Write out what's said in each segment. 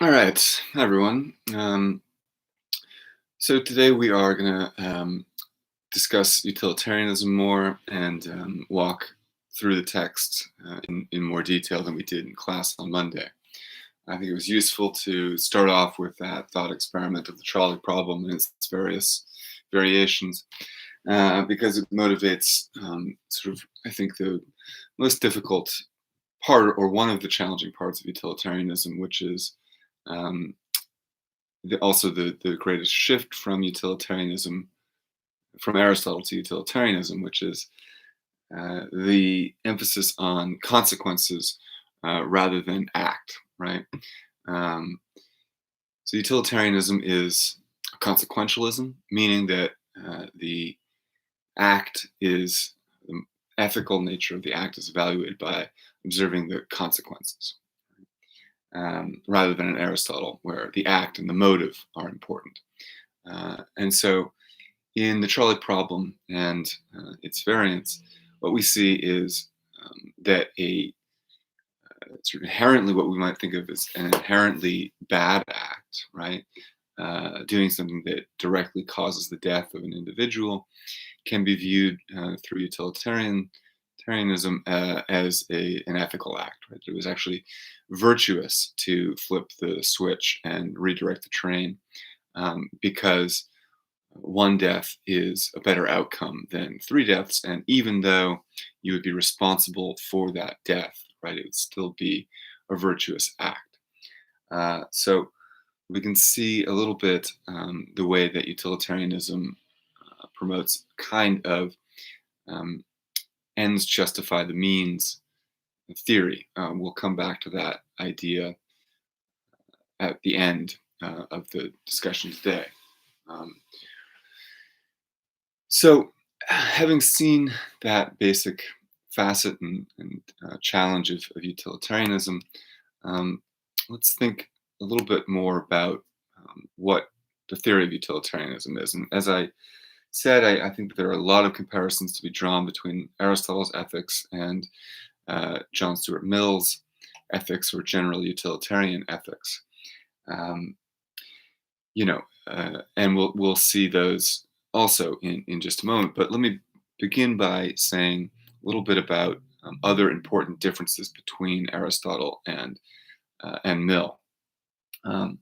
All right, hi everyone. So today we are going to discuss utilitarianism more and walk through the text in more detail than we did in class on Monday. I think it was useful to start off with that thought experiment of the trolley problem and its various variations because it motivates sort of, I think, the most difficult part or one of the challenging parts of utilitarianism, which is um, also the greatest shift from utilitarianism, from Aristotle to utilitarianism, which is the emphasis on consequences rather than act, right? Um, so utilitarianism is consequentialism, meaning that the act is the ethical nature of the act is evaluated by observing the consequences, rather than in Aristotle, where the act and the motive are important. And so in the trolley problem and its variants, what we see is that a sort of inherently what we might think of as an inherently bad act, right? Doing something that directly causes the death of an individual can be viewed through utilitarianism as an ethical act. Right? It was actually virtuous to flip the switch and redirect the train because one death is a better outcome than three deaths. And even though you would be responsible for that death, right, it would still be a virtuous act. So we can see a little bit the way that utilitarianism promotes kind of um, ends justify the means theory. We'll come back to that idea at the end of the discussion today. Um, So, having seen that basic facet and challenge of utilitarianism, um, let's think a little bit more about what the theory of utilitarianism is. And as I said, I think that there are a lot of comparisons to be drawn between Aristotle's ethics and John Stuart Mill's ethics or general utilitarian ethics. Um, and we'll see those also in just a moment. But let me begin by saying a little bit about other important differences between Aristotle and Mill. Um,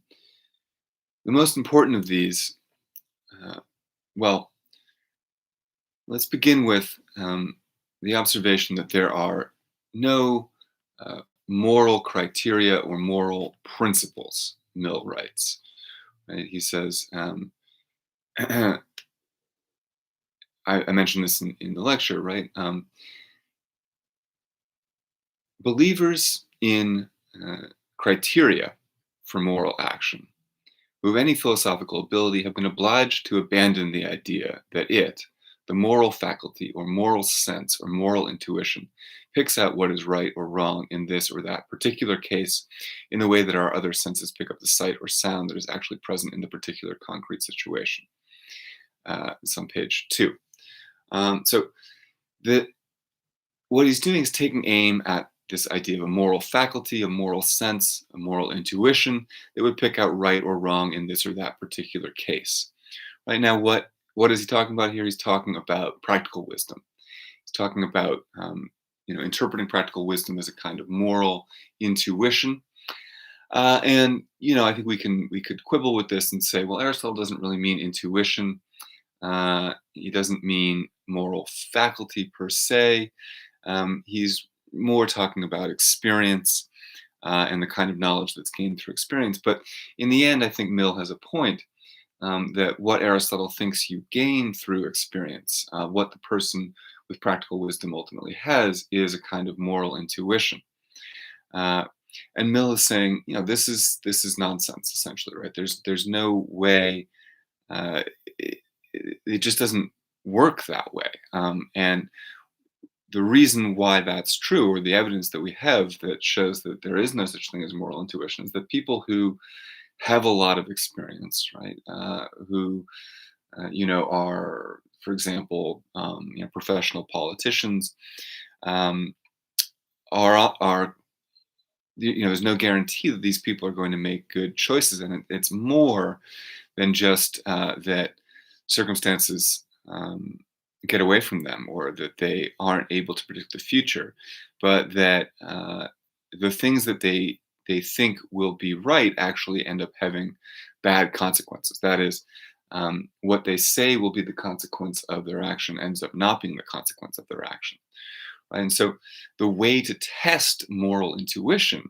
the most important of these, uh, well, let's begin with the observation that there are no moral criteria or moral principles. Mill writes. Right? He says. I mentioned this in the lecture, right? Believers in uh, criteria for moral action who have any philosophical ability have been obliged to abandon the idea that it, the moral faculty or moral sense or moral intuition, picks out what is right or wrong in this or that particular case in the way that our other senses pick up the sight or sound that is actually present in the particular concrete situation. It's on page 2. So the what he's doing is taking aim at this idea of a moral faculty, a moral sense, a moral intuition that would pick out right or wrong in this or that particular case. Right now, what is he talking about here? He's talking about practical wisdom. He's talking about interpreting practical wisdom as a kind of moral intuition. And I think we could quibble with this and say, well, Aristotle doesn't really mean intuition. He doesn't mean moral faculty per se. He's more talking about experience and the kind of knowledge that's gained through experience. But in the end, I think Mill has a point that what Aristotle thinks you gain through experience, what the person with practical wisdom ultimately has, is a kind of moral intuition. Uh, and Mill is saying, this is nonsense essentially, right? There's no way. Uh, it, it just doesn't work that way. And the reason why that's true, or the evidence that we have that shows that there is no such thing as moral intuition, is that people who have a lot of experience, right, who are, for example, professional politicians, um, are there's no guarantee that these people are going to make good choices, and it's more than just that circumstances get away from them, or that they aren't able to predict the future, but that the things that they think will be right actually end up having bad consequences. That is, what they say will be the consequence of their action ends up not being the consequence of their action. Right? And so the way to test moral intuition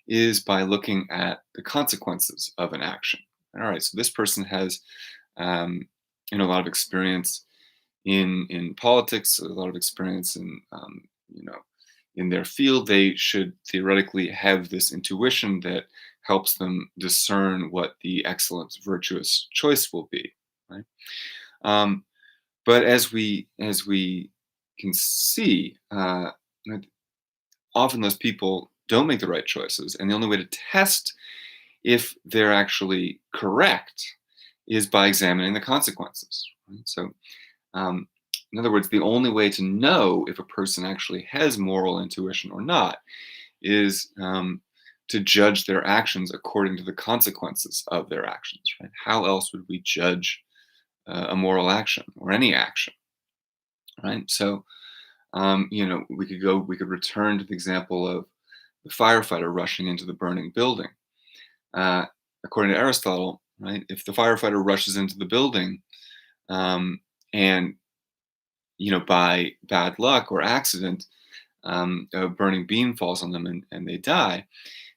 is by looking at the consequences of an action. All right, so this person has um, a lot of experience in politics, a lot of experience you know in their field. They should theoretically have this intuition that helps them discern what the excellent, virtuous choice will be. Right, um, but as we can see, often those people don't make the right choices, and the only way to test if they're actually correct is by examining the consequences. Right? So, um, in other words, the only way to know if a person actually has moral intuition or not is to judge their actions according to the consequences of their actions. Right? How else would we judge a moral action or any action? Right? So, we could return to the example of the firefighter rushing into the burning building. Uh, According to Aristotle, right, if the firefighter rushes into the building, um, and by bad luck or accident, a burning beam falls on them and they die,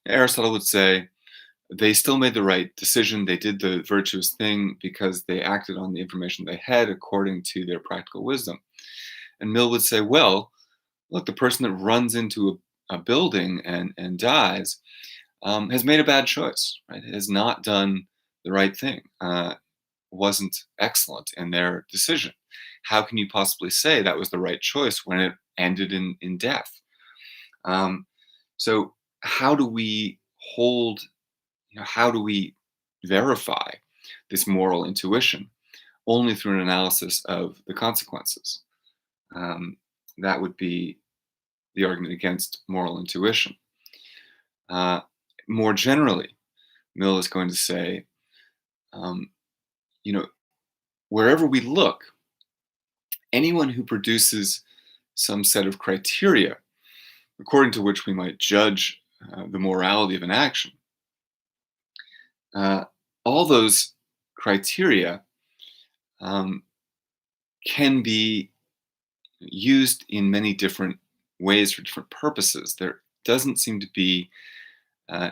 Aristotle would say they still made the right decision. They did the virtuous thing because they acted on the information they had according to their practical wisdom. And Mill would say, well, look, the person that runs into a building and dies has made a bad choice, right? Has not done the right thing, wasn't excellent in their decision. How can you possibly say that was the right choice when it ended in death? Um, so, how do we hold, how do we verify this moral intuition? Only through an analysis of the consequences. Um, that would be the argument against moral intuition. Uh, More generally, Mill is going to say, um, you know, wherever we look, anyone who produces some set of criteria according to which we might judge the morality of an action, uh, all those criteria um, can be used in many different ways for different purposes. There doesn't seem to be uh,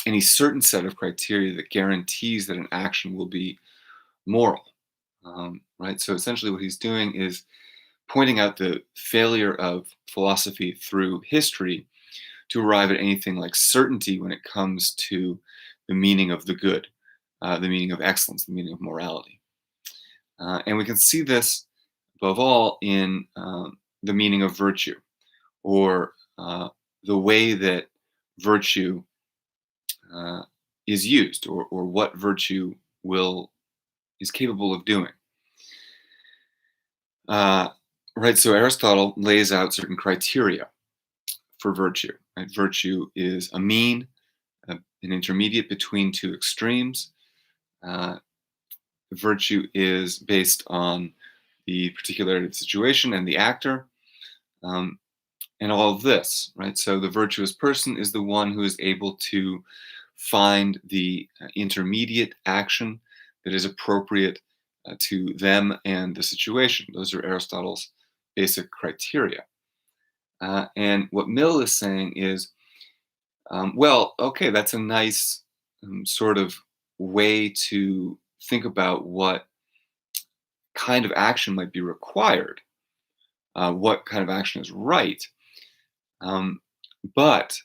any certain set of criteria that guarantees that an action will be moral. Right? So essentially, what he's doing is pointing out the failure of philosophy through history to arrive at anything like certainty when it comes to the meaning of the good, the meaning of excellence, the meaning of morality. And we can see this above all in the meaning of virtue, or the way that virtue uh, is used, or what virtue will is capable of doing. Uh, right. So Aristotle lays out certain criteria for virtue. Right? Virtue is a mean, an intermediate between two extremes. Uh, Virtue is based on the particularity of the situation and the actor, um, and all of this, right? So the virtuous person is the one who is able to find the intermediate action that is appropriate to them and the situation. Those are Aristotle's basic criteria. And what Mill is saying is, well, okay, that's a nice sort of way to think about what kind of action might be required, what kind of action is right. Um, but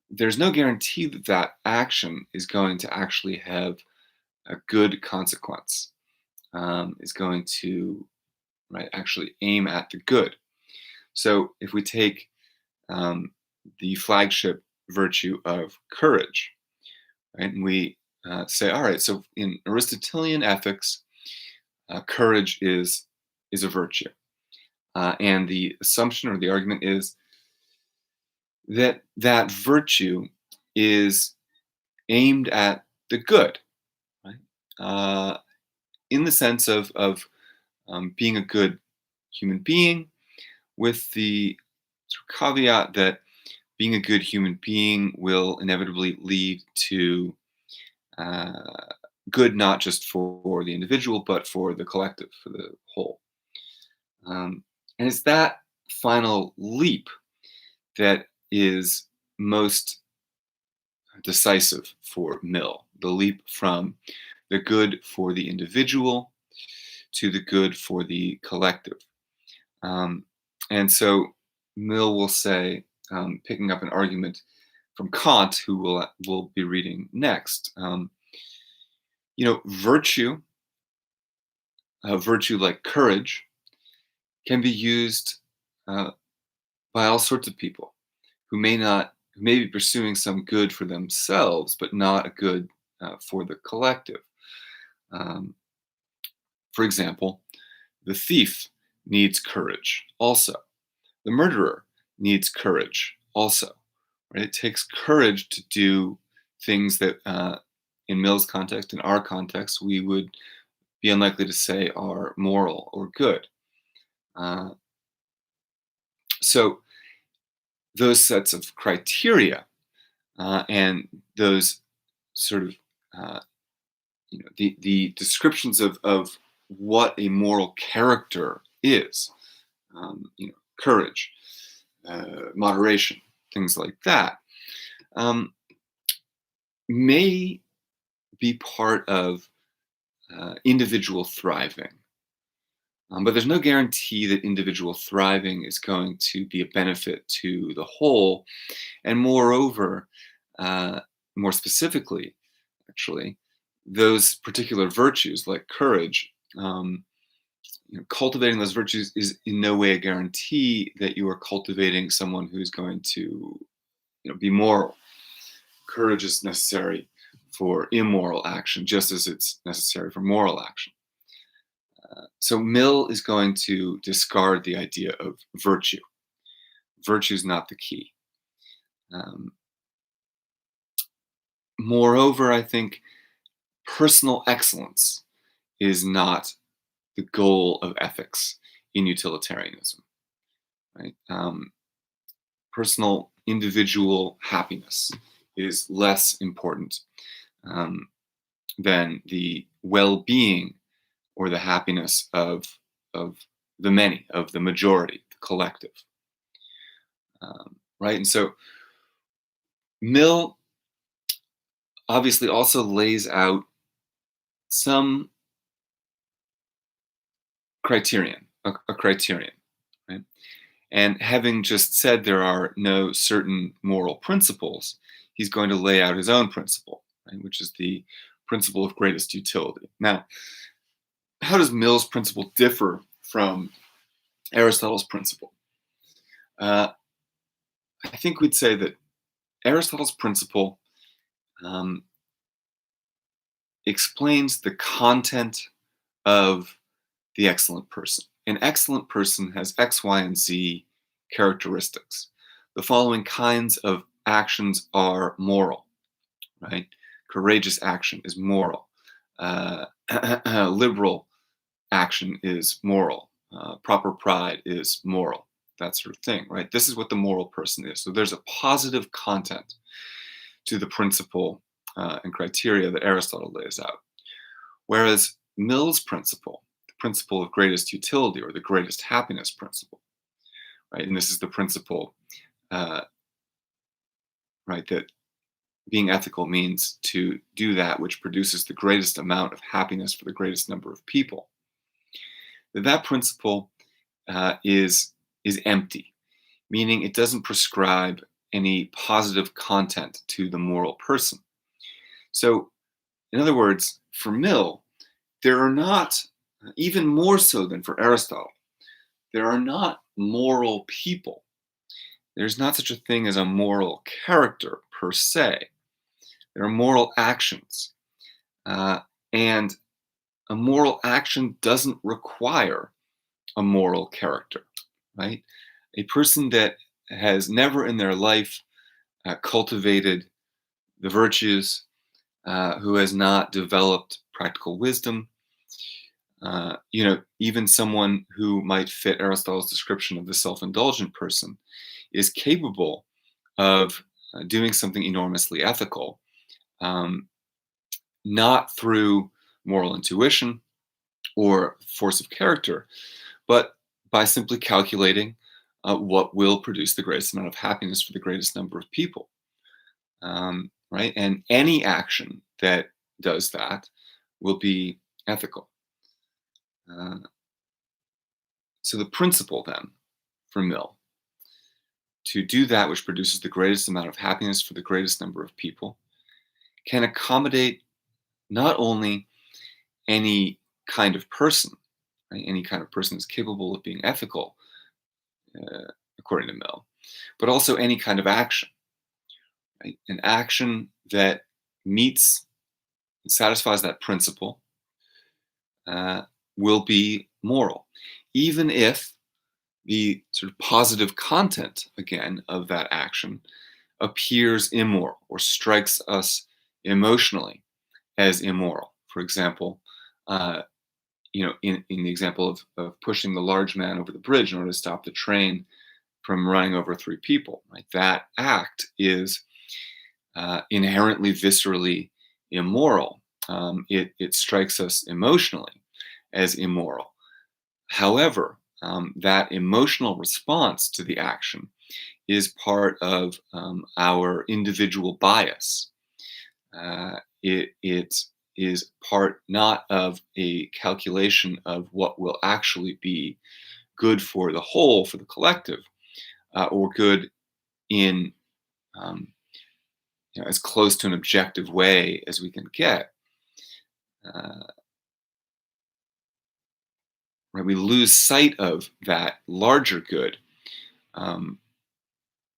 there's no guarantee that that action is going to actually have a good consequence, is going to actually aim at the good. So if we take the flagship virtue of courage, right, and we say, all right, so in Aristotelian ethics, courage is a virtue. And the assumption or the argument is that virtue is aimed at the good, right? In the sense of being a good human being, with the sort of caveat that being a good human being will inevitably lead to uh, good, not just for the individual, but for the collective, for the whole. And it's that final leap that is most decisive for Mill, the leap from the good for the individual to the good for the collective. Um, and so Mill will say, picking up an argument from Kant, who will be reading next, virtue, virtue like courage, can be used uh, by all sorts of people who may be pursuing some good for themselves, but not a good for the collective. Um, for example, the thief needs courage also. The murderer needs courage also. Right? It takes courage to do things that, in Mill's context, in our context, we would be unlikely to say are moral or good. Uh, so those sets of criteria and those sort of the descriptions of what a moral character is, courage, moderation, things like that, um, may be part of individual thriving. But there's no guarantee that individual thriving is going to be a benefit to the whole. And moreover, more specifically, actually, those particular virtues like courage, cultivating those virtues is in no way a guarantee that you are cultivating someone who's going to be moral. Courage is necessary for immoral action, just as it's necessary for moral action. So Mill is going to discard the idea of virtue. Virtue is not the key. Um, Moreover, I think personal excellence is not the goal of ethics in utilitarianism. Right? Personal, individual happiness is less important um, than the well-being or the happiness of the many, of the majority, the collective. Right, and so Mill obviously also lays out some criterion, a criterion, right? And having just said there are no certain moral principles, he's going to lay out his own principle, right, which is the principle of greatest utility. Now, how does Mill's principle differ from Aristotle's principle? I think we'd say that Aristotle's principle um, explains the content of the excellent person. An excellent person has X, Y, and Z characteristics. The following kinds of actions are moral, right? Courageous action is moral. Liberal action is moral. Proper pride is moral. That sort of thing, right? This is what the moral person is. So there's a positive content to the principle and criteria that Aristotle lays out. Whereas Mill's principle, the principle of greatest utility or the greatest happiness principle, right? And this is the principle, right, that being ethical means to do that which produces the greatest amount of happiness for the greatest number of people. That principle is empty, meaning it doesn't prescribe any positive content to the moral person. So, in other words, for Mill, there are not, even more so than for Aristotle, there are not moral people. There's not such a thing as a moral character per se. There are moral actions. And a moral action doesn't require a moral character, right? A person that has never in their life cultivated the virtues, who has not developed practical wisdom, even someone who might fit Aristotle's description of the self-indulgent person is capable of doing something enormously ethical, um, not through moral intuition or force of character, but by simply calculating what will produce the greatest amount of happiness for the greatest number of people. Right? And any action that does that will be ethical. Uh, so the principle then for Mill to do that which produces the greatest amount of happiness for the greatest number of people can accommodate not only any kind of person, right? Any kind of person is capable of being ethical, according to Mill, but also any kind of action, right? An action that meets and satisfies that principle uh, will be moral, even if the sort of positive content, again, of that action appears immoral or strikes us emotionally as immoral. For example, in the example of pushing the large man over the bridge in order to stop the train from running over three people, right? That act is inherently, viscerally immoral. It strikes us emotionally as immoral. However, that emotional response to the action is part of our individual bias. It is part not of a calculation of what will actually be good for the whole, for the collective, or good in as close to an objective way as we can get. Uh, right, we lose sight of that larger good um,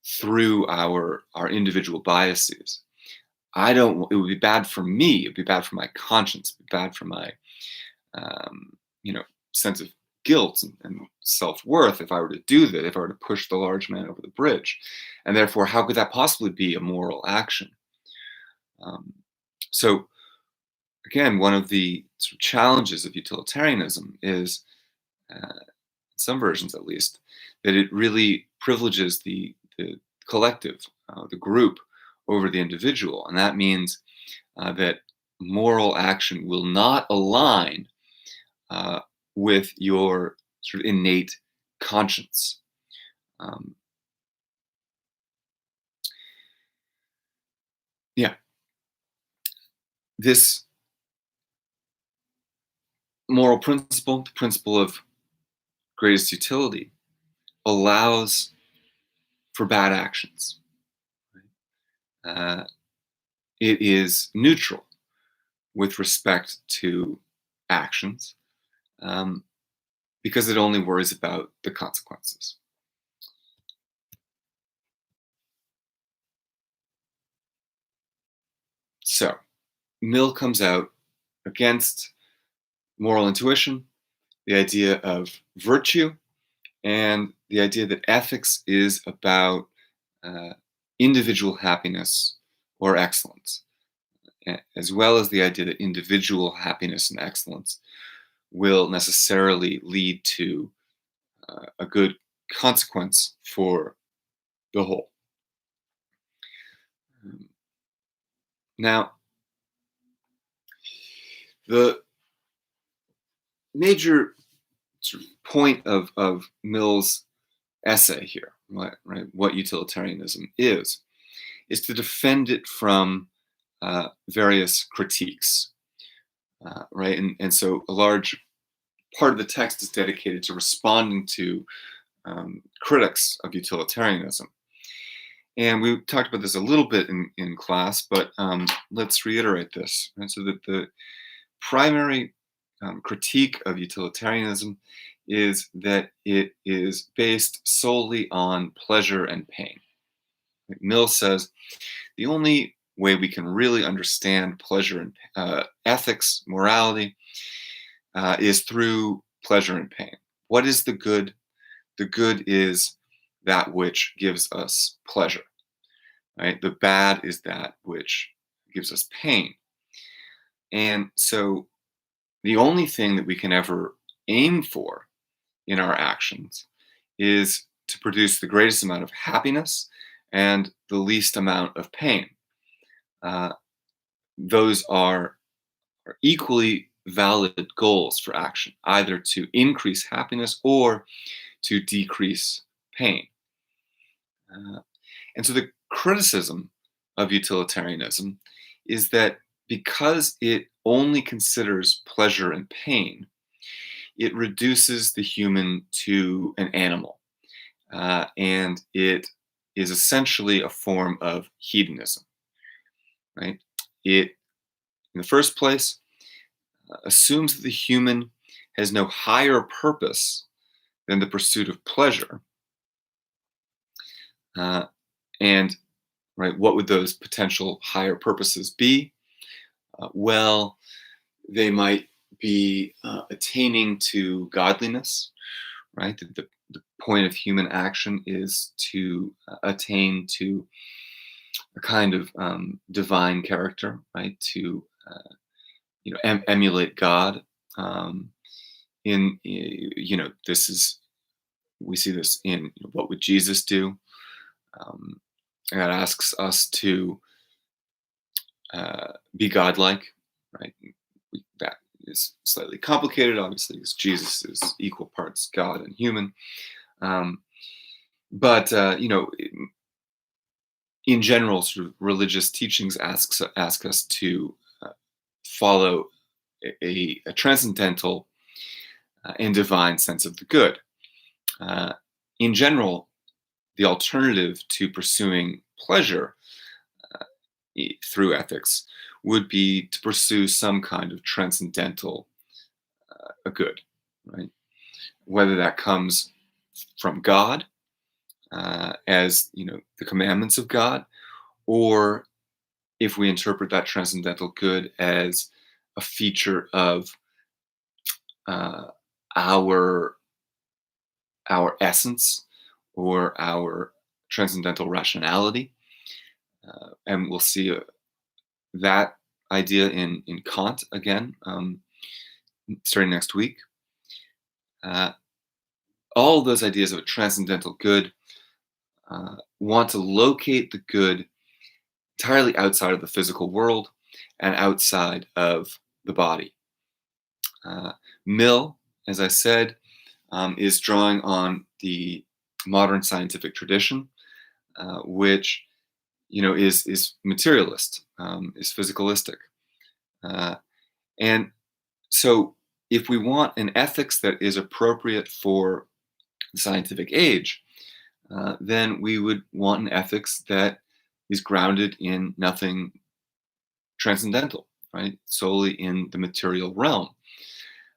through our individual biases. I don't. It would be bad for me. It would be bad for my conscience. It would be bad for my, um, you know, sense of guilt and self-worth if I were to do that. If I were to push the large man over the bridge, and therefore, how could that possibly be a moral action? Um, so, again, one of the sort of challenges of utilitarianism is, some versions at least, that it really privileges the collective, the group, over the individual, and that means that moral action will not align uh, with your sort of innate conscience. Um, yeah, this moral principle, the principle of greatest utility, allows for bad actions. Uh, it is neutral with respect to actions um, because it only worries about the consequences. So, Mill comes out against moral intuition, the idea of virtue, and the idea that ethics is about uh, individual happiness or excellence, as well as the idea that individual happiness and excellence will necessarily lead to a good consequence for the whole. Now, the major sort of point of Mill's essay here, right, what utilitarianism is to defend it from various critiques, right? And so a large part of the text is dedicated to responding to critics of utilitarianism. And we talked about this a little bit in class, but let's reiterate this. Right? So that the primary critique of utilitarianism is that it is based solely on pleasure and pain. Like Mill says, the only way we can really understand pleasure and ethics, morality, is through pleasure and pain. What is the good? The good is that which gives us pleasure, right? The bad is that which gives us pain. And so the only thing that we can ever aim for in our actions is to produce the greatest amount of happiness and the least amount of pain. Uh, those are equally valid goals for action, either to increase happiness or to decrease pain. Uh, and so the criticism of utilitarianism is that because it only considers pleasure and pain, it reduces the human to an animal. And it is essentially a form of hedonism, right? It, in the first place, assumes that the human has no higher purpose than the pursuit of pleasure. Uh, and right, what would those potential higher purposes be? Well, they might be attaining to godliness, right? The point of human action is to attain to a kind of divine character, right? To emulate God. Um, this is we see this in what would Jesus do? Um, God asks us to be godlike, right? That is slightly complicated, obviously, because Jesus is equal parts God and human. Um, but in general, sort of religious teachings ask us to follow a transcendental and divine sense of the good. Uh, in general, the alternative to pursuing pleasure through ethics would be to pursue some kind of transcendental a good, right? Whether that comes from God, as the commandments of God, or if we interpret that transcendental good as a feature of uh, our our essence or our transcendental rationality, and we'll see that idea in Kant again, starting next week. Uh, all of those ideas of a transcendental good want to locate the good entirely outside of the physical world and outside of the body. Mill, as I said, is drawing on the modern scientific tradition, which is materialist, is physicalistic, and so if we want an ethics that is appropriate for the scientific age, then we would want an ethics that is grounded in nothing transcendental, right? Solely in the material realm.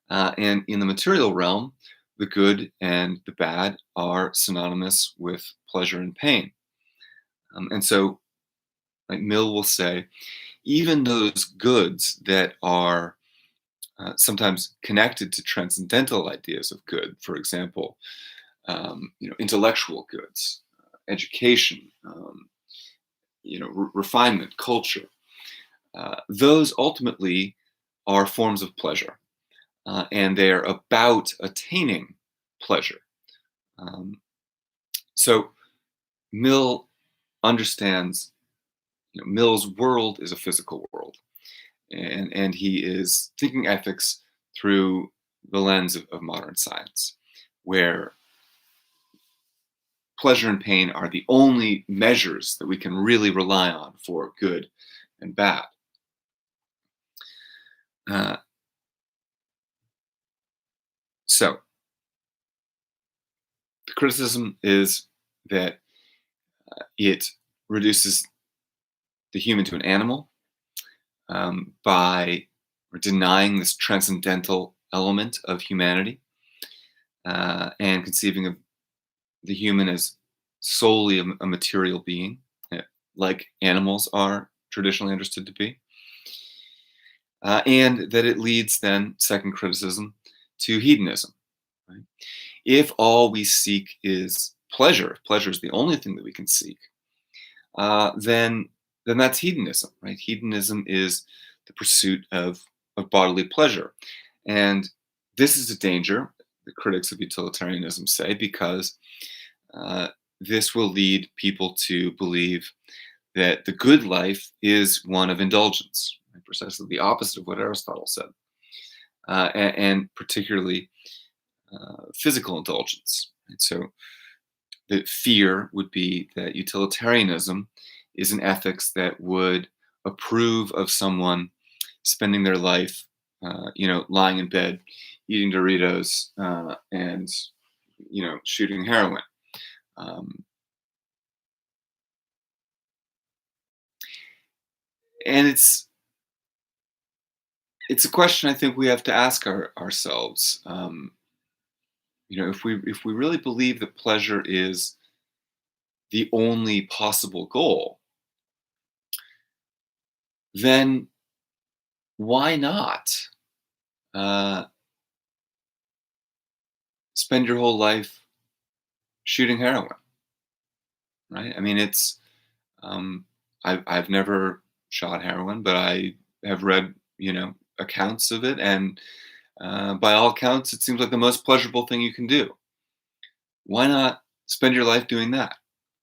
And in the material realm, the good and the bad are synonymous with pleasure and pain. And so, like Mill will say, even those goods that are sometimes connected to transcendental ideas of good, for example, intellectual goods, education, refinement, culture, those ultimately are forms of pleasure, and they are about attaining pleasure. Um, so Mill understands, Mill's world is a physical world, and he is thinking ethics through the lens of modern science, where pleasure and pain are the only measures that we can really rely on for good and bad. Uh, so the criticism is that it reduces the human to an animal by denying this transcendental element of humanity and conceiving of the human as solely a material being, like animals are traditionally understood to be. And that it leads then, second criticism, to hedonism. Right? If all we seek is pleasure, if pleasure is the only thing that we can seek, then that's hedonism, right? Hedonism is the pursuit of bodily pleasure. And this is a danger, the critics of utilitarianism say, because uh, this will lead people to believe that the good life is one of indulgence, right? Precisely the opposite of what Aristotle said, and particularly physical indulgence. And so the fear would be that utilitarianism is an ethics that would approve of someone spending their life, lying in bed, eating Doritos, and shooting heroin. Um, and it's a question I think we have to ask ourselves. If we really believe that pleasure is the only possible goal, then why not uh, spend your whole life shooting heroin? Right? I mean, it's I've never shot heroin, but I have read accounts of it, and by all accounts, it seems like the most pleasurable thing you can do. Why not spend your life doing that?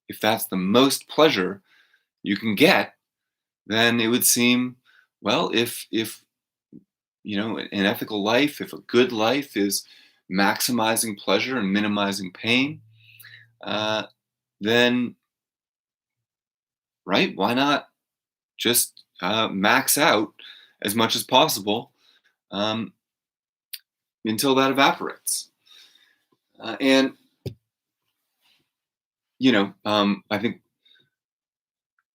If that's the most pleasure you can get, then it would seem, well, if an ethical life, if a good life is maximizing pleasure and minimizing pain, uh, then right, why not just max out as much as possible um, until that evaporates? And I think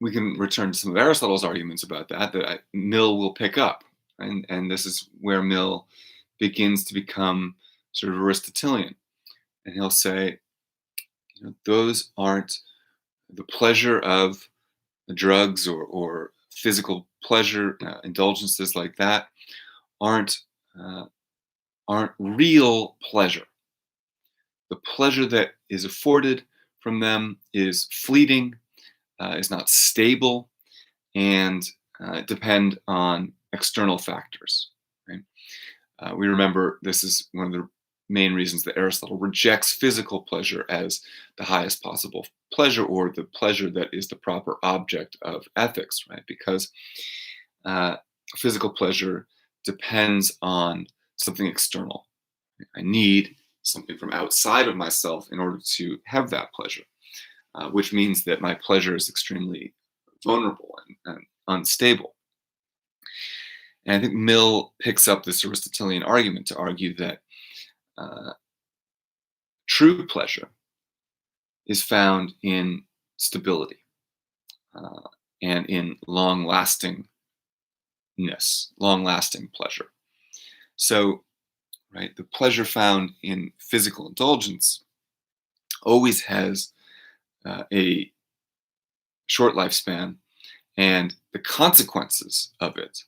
we can return to some of Aristotle's arguments about that Mill will pick up, and this is where Mill begins to become sort of Aristotelian, and he'll say, those aren't the pleasure of drugs or physical pleasure, indulgences like that aren't uh, aren't real pleasure. The pleasure that is afforded from them is fleeting, is not stable, and depend on external factors. Right? We remember this is one of the main reasons that Aristotle rejects physical pleasure as the highest possible pleasure, or the pleasure that is the proper object of ethics, right? Because uh, physical pleasure depends on something external. I need something from outside of myself in order to have that pleasure, which means that my pleasure is extremely vulnerable and unstable. And I think Mill picks up this Aristotelian argument to argue that uh, true pleasure is found in stability uh, and in long-lastingness, long-lasting pleasure. So, right, the pleasure found in physical indulgence always has a short lifespan, and the consequences of it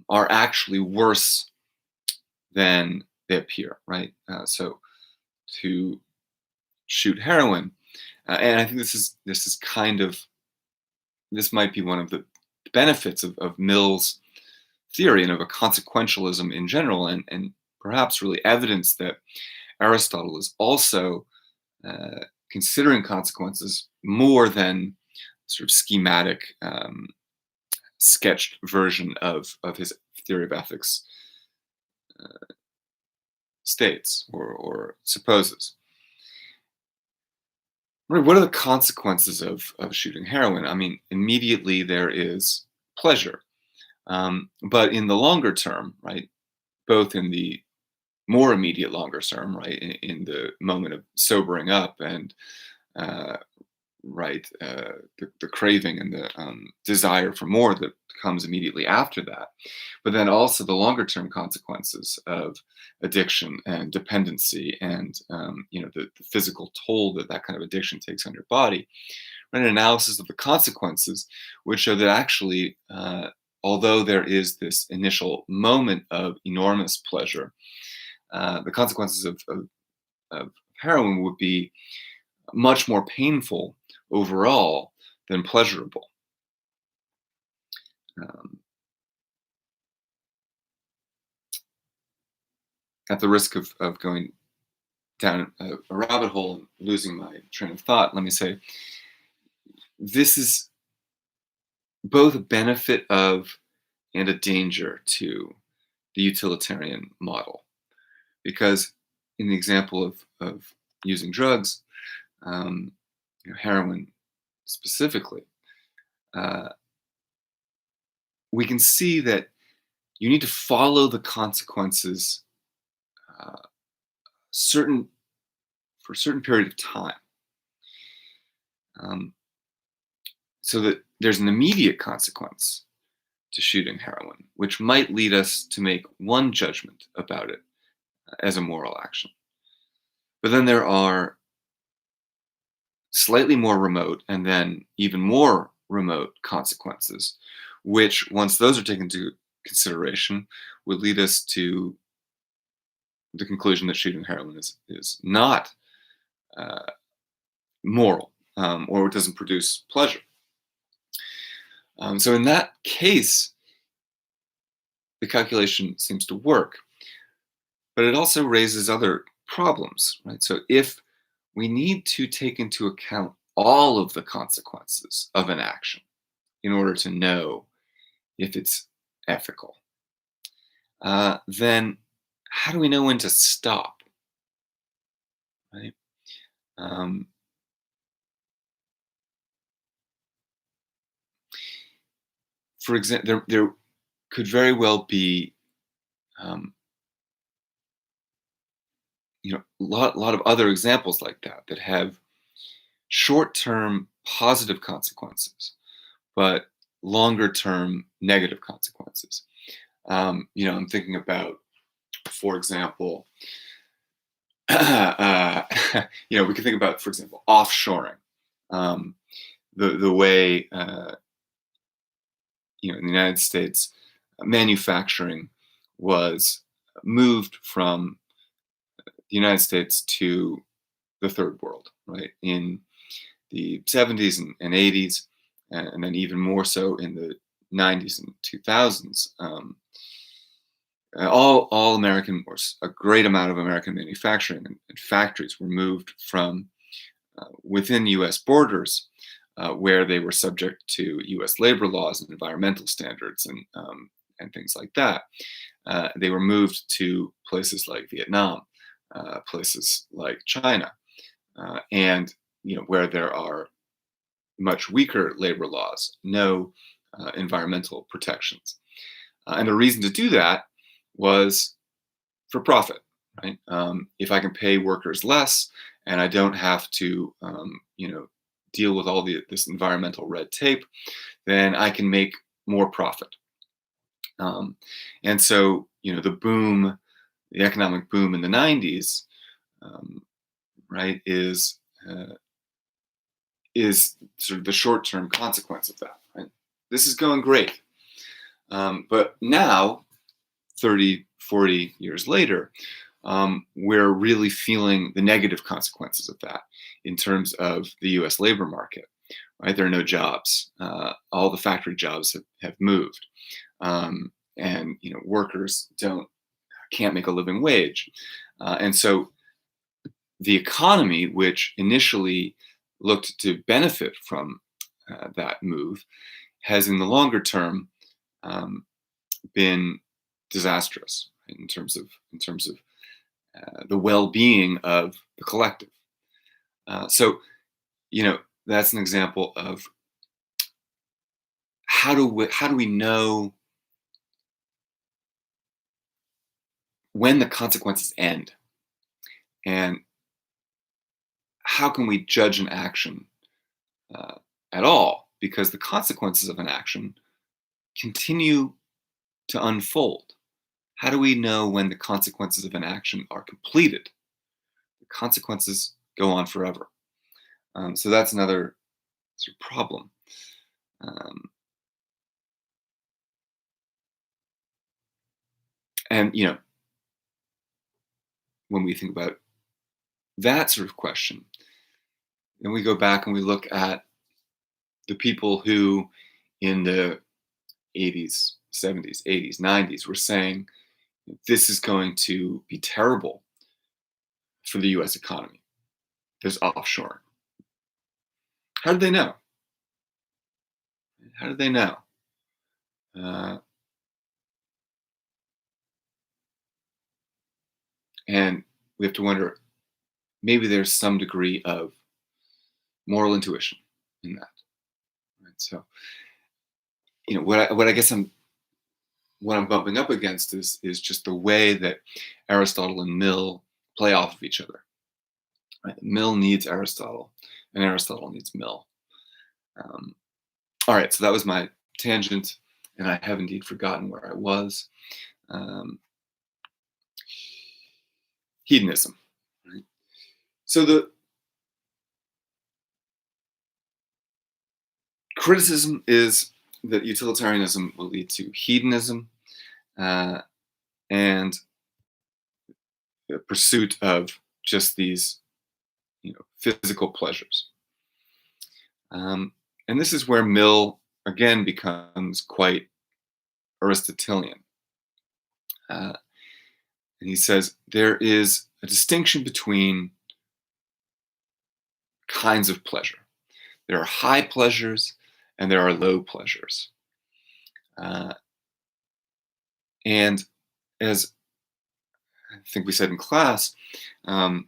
are actually worse than they appear, right? So to shoot heroin, and I think this might be one of the benefits of Mill's theory and of a consequentialism in general, and perhaps really evidence that Aristotle is also considering consequences more than sort of schematic, sketched version of his theory of ethics states or supposes. Right, what are the consequences of shooting heroin? I mean, immediately there is pleasure, but in the longer term, right, both in the more immediate longer term, right, in the moment of sobering up and uh, right, the craving and the desire for more that comes immediately after that, but then also the longer term consequences of addiction and dependency and the physical toll that that kind of addiction takes on your body. An analysis of the consequences would show that actually, although there is this initial moment of enormous pleasure, the consequences of heroin would be much more painful overall than pleasurable. Um, at the risk of going down a rabbit hole and losing my train of thought, let me say this is both a benefit of and a danger to the utilitarian model. Because in the example of using drugs, heroin specifically, uh, we can see that you need to follow the consequences uh, certain for a certain period of time, um, so that there's an immediate consequence to shooting heroin, which might lead us to make one judgment about it as a moral action. But then there are slightly more remote and then even more remote consequences, which, once those are taken into consideration, would lead us to the conclusion that shooting heroin is not uh, moral, or it doesn't produce pleasure. So in that case, the calculation seems to work, but it also raises other problems, right? So if we need to take into account all of the consequences of an action in order to know if it's ethical, then how do we know when to stop, right? Um, for example, there could very well be, um, lot of other examples like that that have short-term positive consequences, but longer-term negative consequences. I'm thinking about, for example, uh, we could think about, for example, offshoring. Um, the way in the United States, manufacturing was moved from the United States to the third world, right? In the 70s and 80s, and then even more so in the 90s and 2000s. All American, or a great amount of American manufacturing and factories were moved from within U.S. borders, where they were subject to U.S. labor laws and environmental standards and things like that. They were moved to places like Vietnam, places like China, and where there are much weaker labor laws, no environmental protections. And the reason to do that was for profit, right? If I can pay workers less and I don't have to, deal with all this environmental red tape, then I can make more profit. Um, and so, the economic boom in the 90s, right, uh, is sort of the short-term consequence of that. Right? This is going great. But now, 30, 40 years later, we're really feeling the negative consequences of that in terms of the US labor market. Right? There are no jobs. All the factory jobs have moved. And workers can't make a living wage. And so the economy, which initially looked to benefit from that move, has in the longer term um, been disastrous, right, in terms of the well-being of the collective. So that's an example of how do we know when the consequences end, and how can we judge an action uh, at all, because the consequences of an action continue to unfold. How do we know when the consequences of an action are completed? The consequences go on forever. So that's another sort of problem. Um, and when we think about that sort of question, And we go back and we look at the people who in the 80s, 70s, 80s, 90s were saying this is going to be terrible for the US economy, this offshore. How did they know? How did they know? Uh, and we have to wonder, maybe there's some degree of moral intuition in that. Right? So, what I guess what I'm bumping up against is just the way that Aristotle and Mill play off of each other. Right? Mill needs Aristotle, and Aristotle needs Mill. All right, so that was my tangent, and I have indeed forgotten where I was. Um, hedonism. Right? So the criticism is that utilitarianism will lead to hedonism uh, and the pursuit of just these, physical pleasures. And this is where Mill again becomes quite Aristotelian. Uh, and he says there is a distinction between kinds of pleasure. There are high pleasures and there are low pleasures. Uh, and as I think we said in class, um,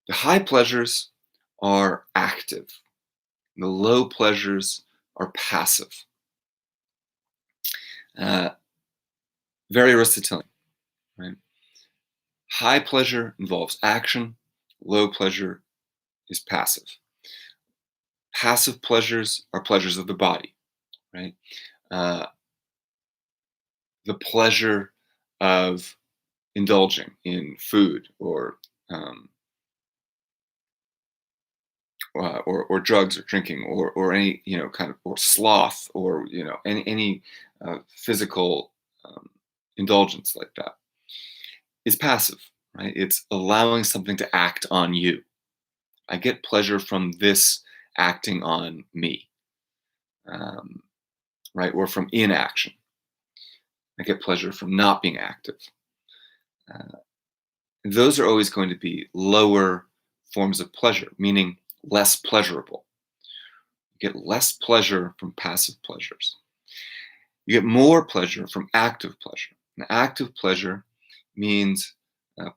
the high pleasures are active, the low pleasures are passive. Uh, very Aristotelian, right? High pleasure involves action, low pleasure is passive. Passive pleasures are pleasures of the body, right? Uh, the pleasure of indulging in food um, or drugs or drinking or any kind of or sloth or any physical indulgence like that is passive, right? It's allowing something to act on you. I get pleasure from this acting on me, um, right? Or from inaction. I get pleasure from not being active. Uh, those are always going to be lower forms of pleasure, meaning less pleasurable. You get less pleasure from passive pleasures. You get more pleasure from active pleasure. And active pleasure means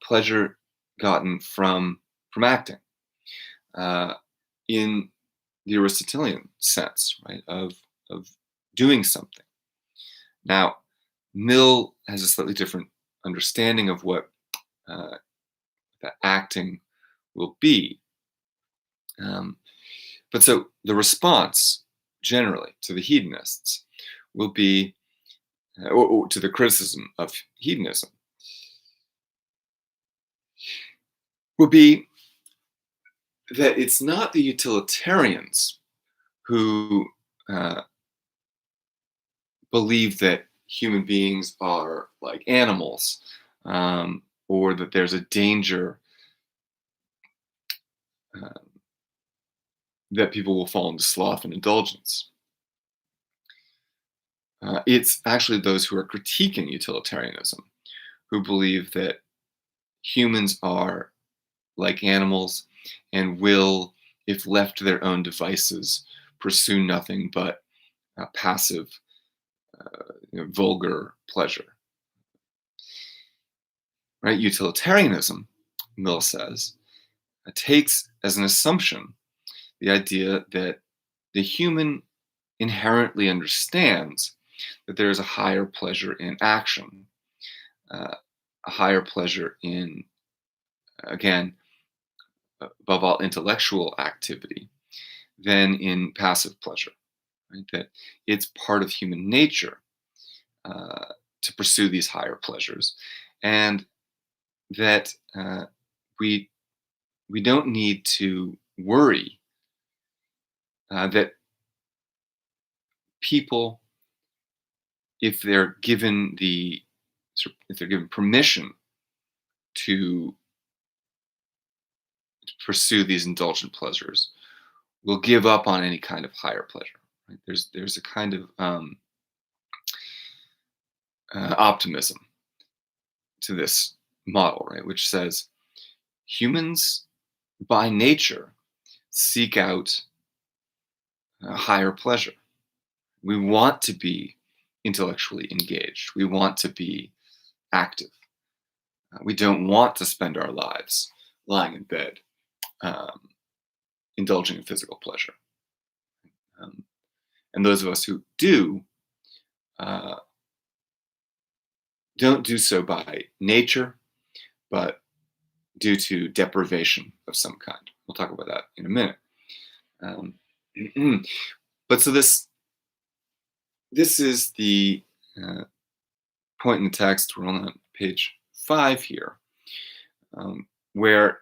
pleasure gotten from acting uh, in the Aristotelian sense, right, of doing something. Now, Mill has a slightly different understanding of what that acting will be. But so the response generally to the hedonists will be, or to the criticism of hedonism, will be that it's not the utilitarians who believe that human beings are like animals, or that there's a danger uh, that people will fall into sloth and indulgence. It's actually those who are critiquing utilitarianism who believe that humans are like animals and will, if left to their own devices, pursue nothing but passive, vulgar pleasure. Right? Utilitarianism, Mill says, takes as an assumption the idea that the human inherently understands that there is a higher pleasure in action, a higher pleasure in, again, above all, intellectual activity than in passive pleasure. Right? That it's part of human nature to pursue these higher pleasures, and that we don't need to worry that people, if they're given permission to pursue these indulgent pleasures, will give up on any kind of higher pleasure. Right? There's a kind of optimism to this model, right, which says humans by nature seek out a higher pleasure. We want to be intellectually engaged. We want to be active. We don't want to spend our lives lying in bed, um, indulging in physical pleasure. Um, and those of us who do uh, don't do so by nature, but due to deprivation of some kind. We'll talk about that in a minute. Um, but so this is the uh, point in the text. We're on page 5 here, where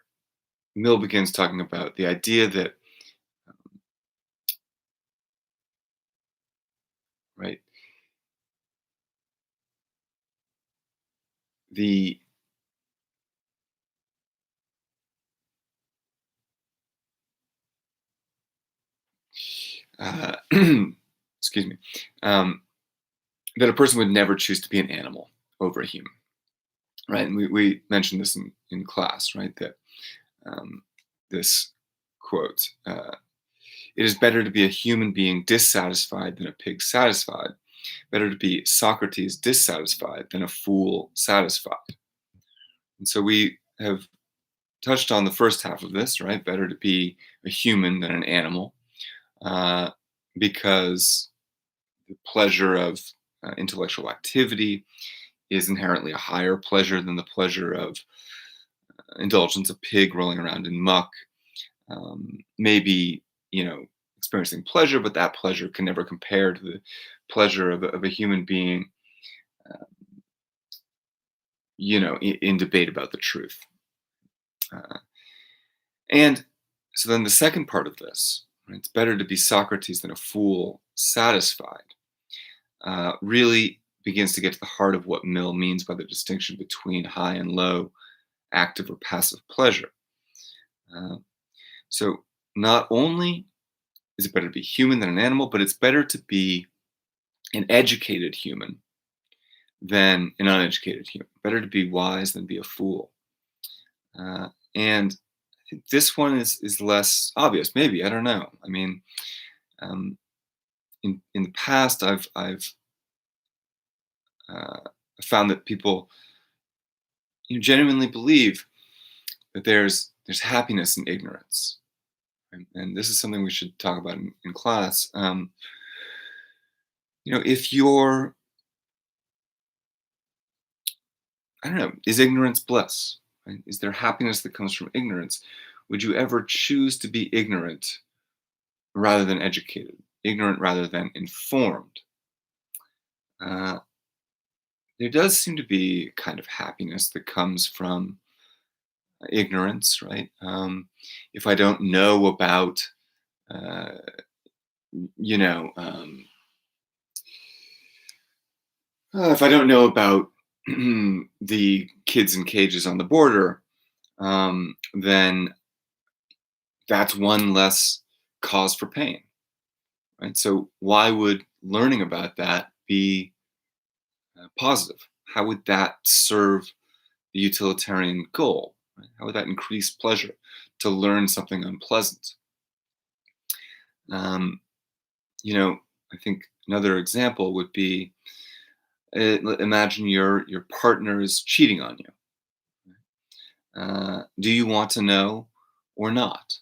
Mill begins talking about the idea that right the excuse me, that a person would never choose to be an animal over a human, right? And we mentioned this in class, right? That this quote, it is better to be a human being dissatisfied than a pig satisfied. Better to be Socrates dissatisfied than a fool satisfied. And so we have touched on the first half of this, right? Better to be a human than an animal, uh, because the pleasure of intellectual activity is inherently a higher pleasure than the pleasure of indulgence. A pig rolling around in muck, maybe, experiencing pleasure, but that pleasure can never compare to the pleasure of a human being, uh, in debate about the truth. Uh, and so then the second part of this, right, it's better to be Socrates than a fool satisfied, really begins to get to the heart of what Mill means by the distinction between high and low, active or passive pleasure. Uh, so not only is it better to be human than an animal, but it's better to be an educated human than an uneducated human. Better to be wise than be a fool. And I think this one is less obvious. Maybe, I don't know. I mean, um, in the past, I've found that people genuinely believe that there's happiness in ignorance, and this is something we should talk about in class. If you're, I don't know, is ignorance bliss? Right? Is there happiness that comes from ignorance? Would you ever choose to be ignorant rather than educated, ignorant rather than informed? Uh, there does seem to be kind of happiness that comes from ignorance, right? If I don't know about, uh, you know, um, if I don't know about the kids in cages on the border, then that's one less cause for pain, right? So why would learning about that be positive? How would that serve the utilitarian goal? Right? How would that increase pleasure to learn something unpleasant? Um, I think another example would be, imagine your partner is cheating on you. Do you want to know or not?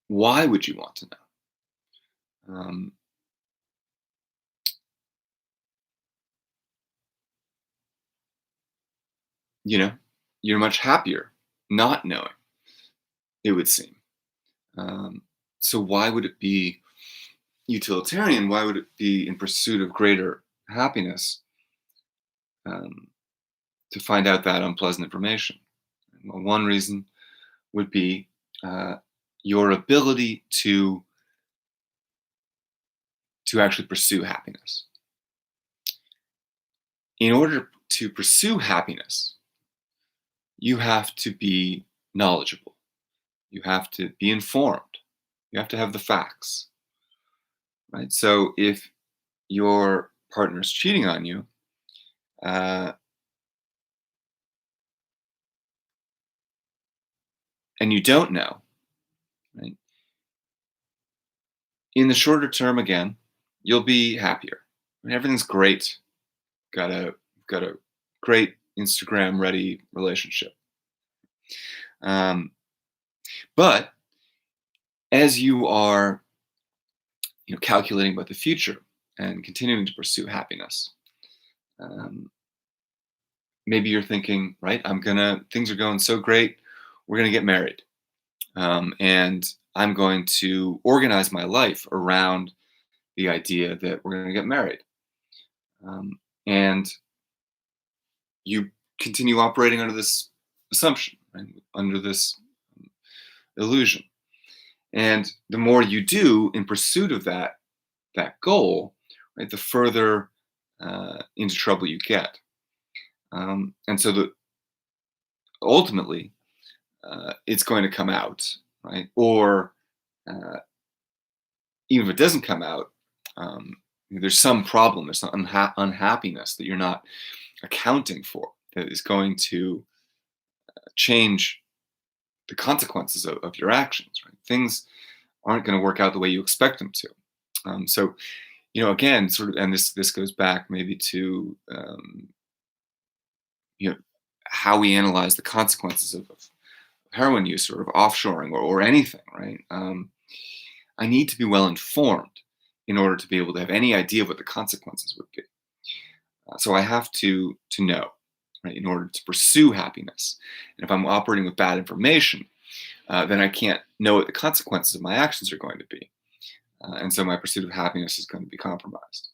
Why would you want to know? You know, you're much happier not knowing, it would seem. Um, so why would it be utilitarian? Why would it be in pursuit of greater happiness, um, to find out that unpleasant information? Well, one reason would be uh, your ability to actually pursue happiness. In order to pursue happiness, you have to be knowledgeable. You have to be informed. You have to have the facts, right? So if your partner's cheating on you, uh, and you don't know, right? In the shorter term, again, you'll be happier. I mean, everything's great. Got a great Instagram ready relationship. Um, but as you are, calculating about the future and continuing to pursue happiness, um, maybe you're thinking, right? Things are going so great. We're gonna get married, and I'm going to organize my life around the idea that we're gonna get married. And you continue operating under this assumption, right? Under this illusion. And the more you do in pursuit of that goal, right, the further into trouble you get. And so ultimately, it's going to come out, right? Or uh, even if it doesn't come out, um, there's some problem, there's some unhappiness that you're not accounting for that is going to change the consequences of your actions, right? Things aren't going to work out the way you expect them to. So, again, sort of, and this goes back maybe to you know how we analyze the consequences of heroin use or of offshoring or anything, right? I need to be well informed in order to be able to have any idea of what the consequences would be. So I have to know, right, in order to pursue happiness. And if I'm operating with bad information, then I can't know what the consequences of my actions are going to be. And so my pursuit of happiness is going to be compromised.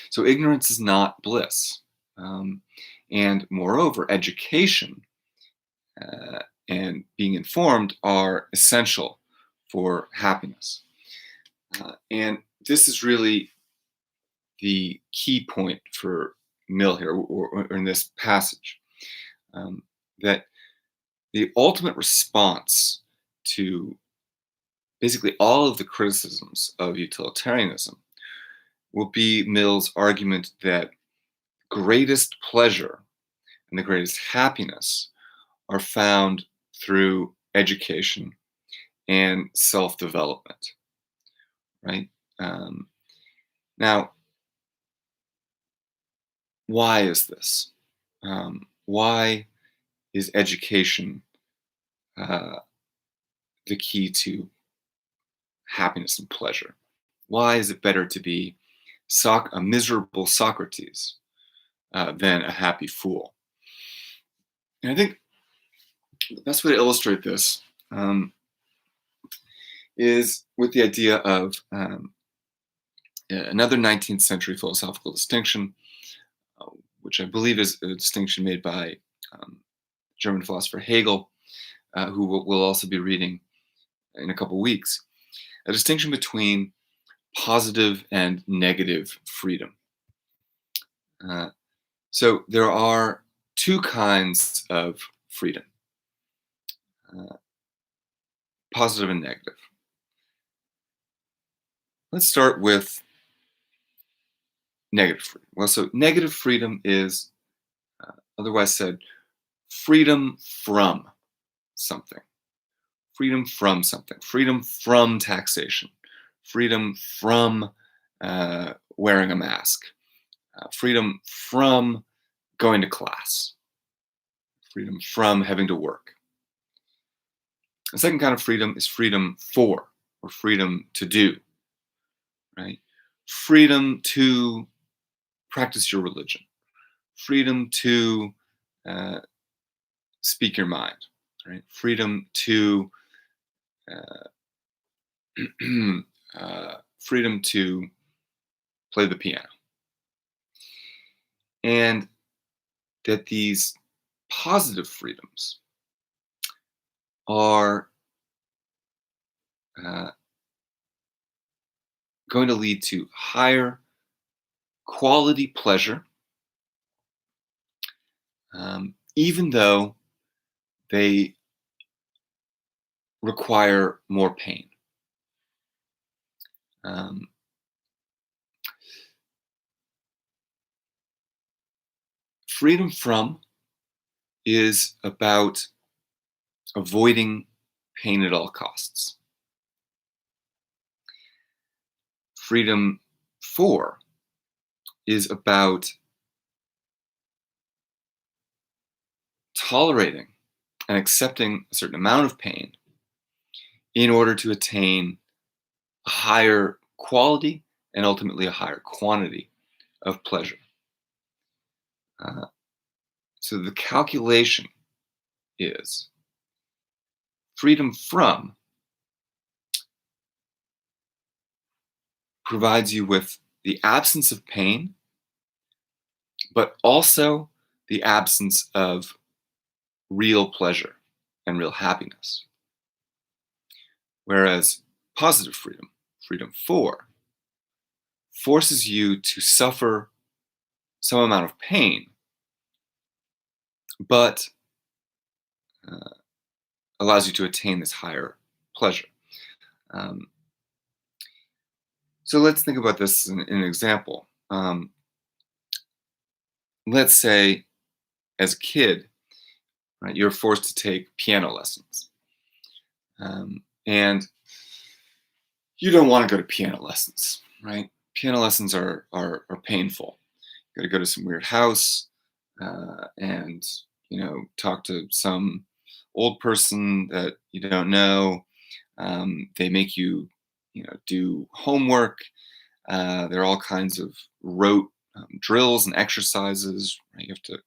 So ignorance is not bliss. Um, and moreover, education uh, and being informed are essential for happiness. And this is really the key point for Mill here, or in this passage, um, that the ultimate response to basically all of the criticisms of utilitarianism will be Mill's argument that greatest pleasure and the greatest happiness are found through education and self-development, right? Um, Now, why is this? Why is education uh, the key to happiness and pleasure? Why is it better to be a miserable Socrates than a happy fool? And I think the best way to illustrate this is with the idea of another 19th century philosophical distinction, uh, which I believe is a distinction made by um, German philosopher Hegel, who we'll also be reading in a couple weeks, a distinction between positive and negative freedom. So there are two kinds of freedom, uh, positive and negative. Let's start with negative freedom. Well, so negative freedom is, otherwise said, freedom from something, freedom from something, freedom from taxation, freedom from wearing a mask, freedom from going to class, freedom from having to work. The second kind of freedom is freedom for, or freedom to do, right? Freedom to practice your religion, freedom to uh, speak your mind, right? Freedom to freedom to play the piano. And that these positive freedoms are uh, going to lead to higher quality pleasure, even though they require more pain. Um, Freedom from is about avoiding pain at all costs. Freedom for is about tolerating and accepting a certain amount of pain in order to attain a higher quality and ultimately a higher quantity of pleasure. Uh, so the calculation is freedom from provides you with the absence of pain, but also the absence of real pleasure and real happiness. Whereas positive freedom, freedom for, forces you to suffer some amount of pain, but uh, allows you to attain this higher pleasure. Um, so let's think about this in an example. Let's say, as a kid, right, you're forced to take piano lessons, and you don't want to go to piano lessons, right? Piano lessons are painful. You got to go to some weird house and talk to some old person that you don't know. They make you do homework. There are all kinds of rote drills and exercises. Right? You have to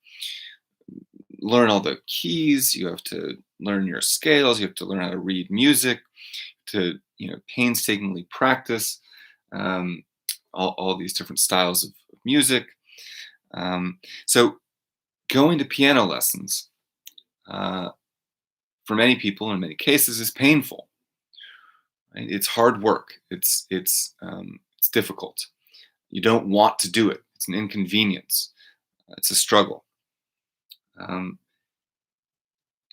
learn all the keys. You have to learn your scales. You have to learn how to read music. To painstakingly practice all these different styles of music. So going to piano lessons for many people in many cases is painful. Right? It's hard work. It's difficult. You don't want to do it. It's an inconvenience. It's a struggle. Um,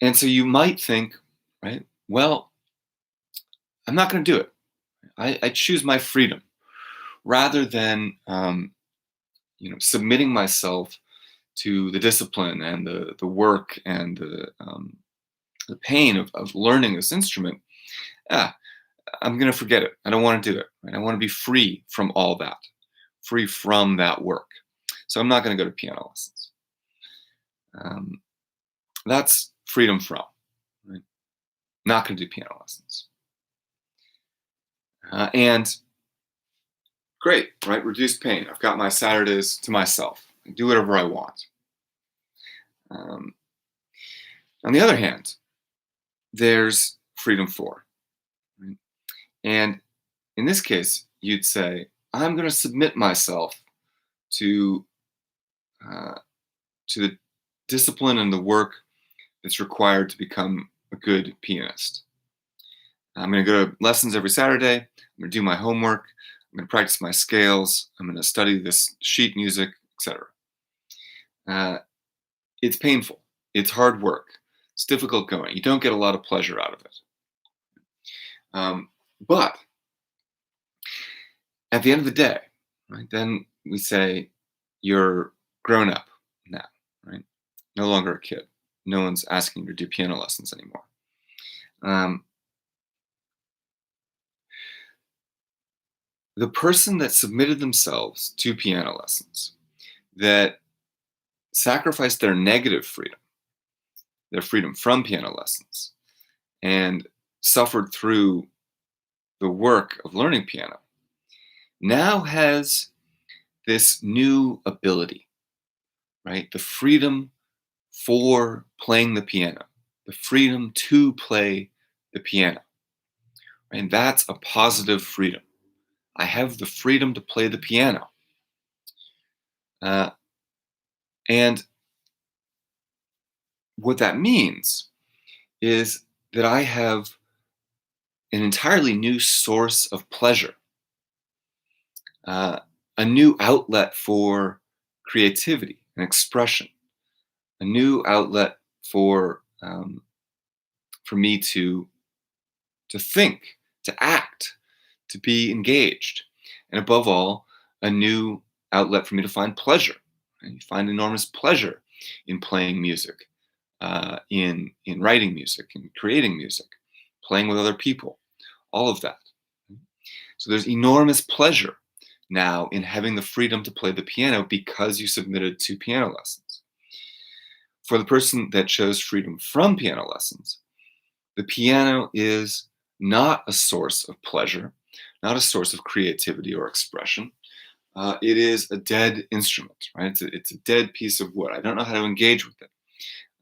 and so you might think, right? Well, I'm not going to do it. I choose my freedom rather than submitting myself to the discipline and the work and the pain of learning this instrument. I'm going to forget it. I don't want to do it. Right? I want to be free from all that, free from that work. So I'm not going to go to piano lessons. That's freedom from. Right? Not going to do piano lessons. And great, right? Reduced pain. I've got my Saturdays to myself. I do whatever I want. On the other hand, there's freedom for. Right? And in this case, you'd say, I'm going to submit myself to uh, to the discipline and the work that's required to become a good pianist. I'm going to go to lessons every Saturday. I'm going to do my homework. I'm going to practice my scales. I'm going to study this sheet music, etc. It's painful. It's hard work. It's difficult going. You don't get a lot of pleasure out of it. But at the end of the day, right, then we say you're grown up now, right? No longer a kid. No one's asking you to do piano lessons anymore. The person that submitted themselves to piano lessons, that sacrificed their negative freedom, their freedom from piano lessons, and suffered through the work of learning piano, now has this new ability, right? The freedom for playing the piano, the freedom to play the piano. And that's a positive freedom. I have the freedom to play the piano. And what that means is that I have an entirely new source of pleasure, a new outlet for creativity and expression, a new outlet for for me to think, to act, to be engaged, and above all, a new outlet for me to find pleasure. And you find enormous pleasure in playing music, in writing music, in creating music, playing with other people, all of that. So there's enormous pleasure now in having the freedom to play the piano because you submitted to piano lessons. For the person that chose freedom from piano lessons, the piano is not a source of pleasure, not a source of creativity or expression. It is a dead instrument, right? It's a dead piece of wood. I don't know how to engage with it.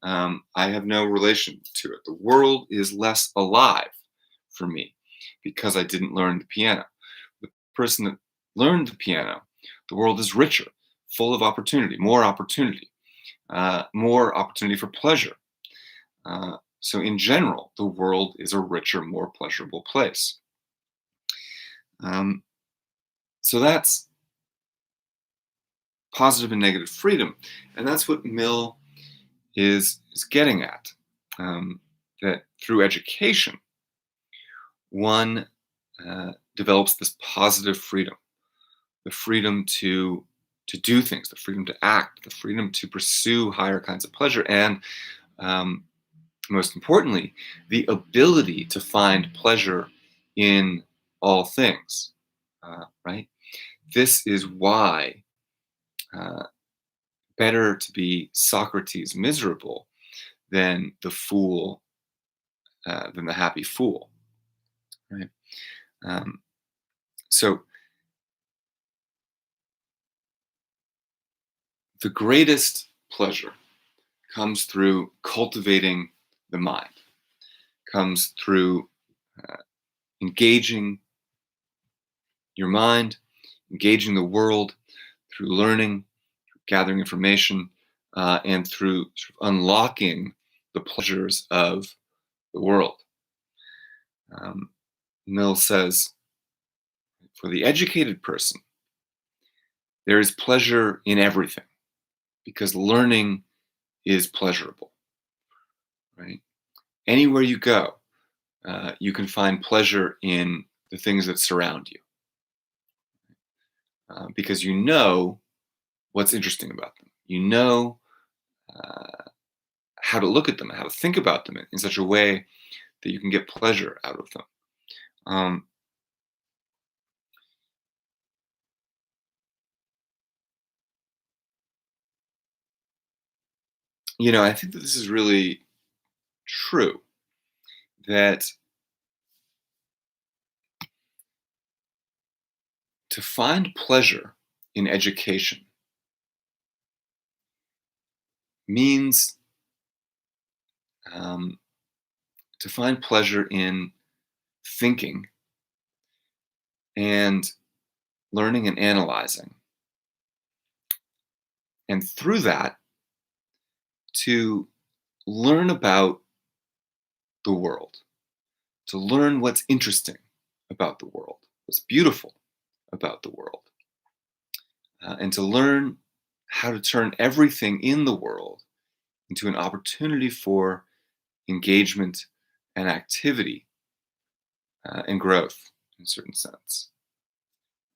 I have no relation to it. The world is less alive for me because I didn't learn the piano. The person that learned the piano, the world is richer, full of opportunity, more opportunity for pleasure. So in general, the world is a richer, more pleasurable place. So that's positive and negative freedom, and that's what Mill is getting at. That through education, one develops this positive freedom, the freedom to do things, the freedom to act, the freedom to pursue higher kinds of pleasure, and most importantly, the ability to find pleasure in all things. Right? This is why better to be Socrates miserable than the fool, than the happy fool. Right? So the greatest pleasure comes through cultivating the mind, comes through engaging your mind, engaging the world through learning, gathering information, and through sort of unlocking the pleasures of the world. Mill says, for the educated person, there is pleasure in everything because learning is pleasurable, right? Anywhere you go, you can find pleasure in the things that surround you because you know what's interesting about them. You know how to look at them, how to think about them in such a way that you can get pleasure out of them. I think that this is really true, that to find pleasure in education means to find pleasure in thinking and learning and analyzing. And through that, to learn about the world, to learn what's interesting about the world, what's beautiful about the world, and to learn how to turn everything in the world into an opportunity for engagement and activity and growth in a certain sense.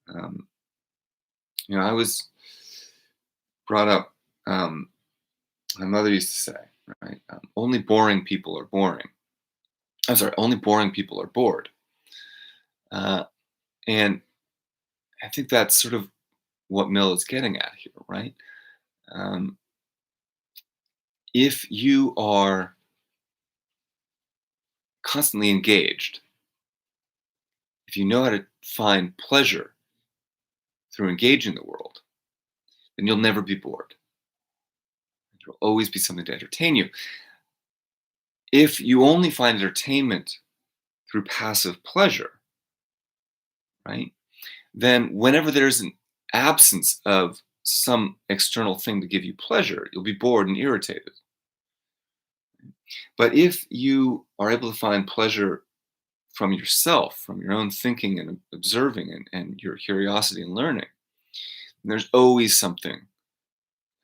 I was brought up, my mother used to say, right, only boring people are boring. I'm sorry, only boring people are bored. And I think that's sort of what Mill is getting at here, right? If you are constantly engaged, if you know how to find pleasure through engaging the world, then you'll never be bored. There'll always be something to entertain you. If you only find entertainment through passive pleasure, right, then whenever there's an absence of some external thing to give you pleasure, you'll be bored and irritated. But if you are able to find pleasure from yourself, from your own thinking and observing and your curiosity and learning, there's always something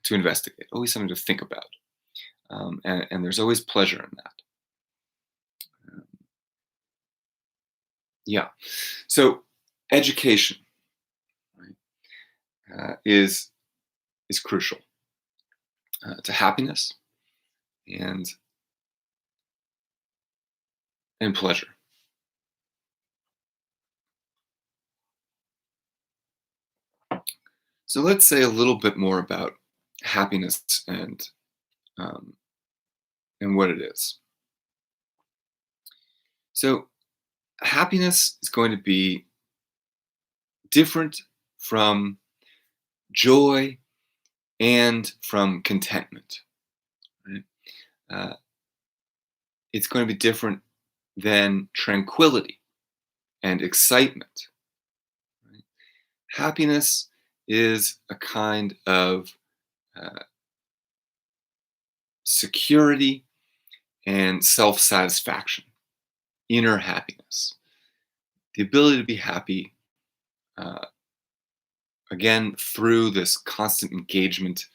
to investigate, always something to think about. And there's always pleasure in that. Yeah. So education, right, is crucial to happiness and pleasure. So let's say a little bit more about happiness um, and what it is. So happiness is going to be different from joy and from contentment. Right? Uh, it's going to be different than tranquility and excitement. Right? Happiness is a kind of uh, security and self satisfaction, inner happiness, the ability to be happy, uh, again, through this constant engagement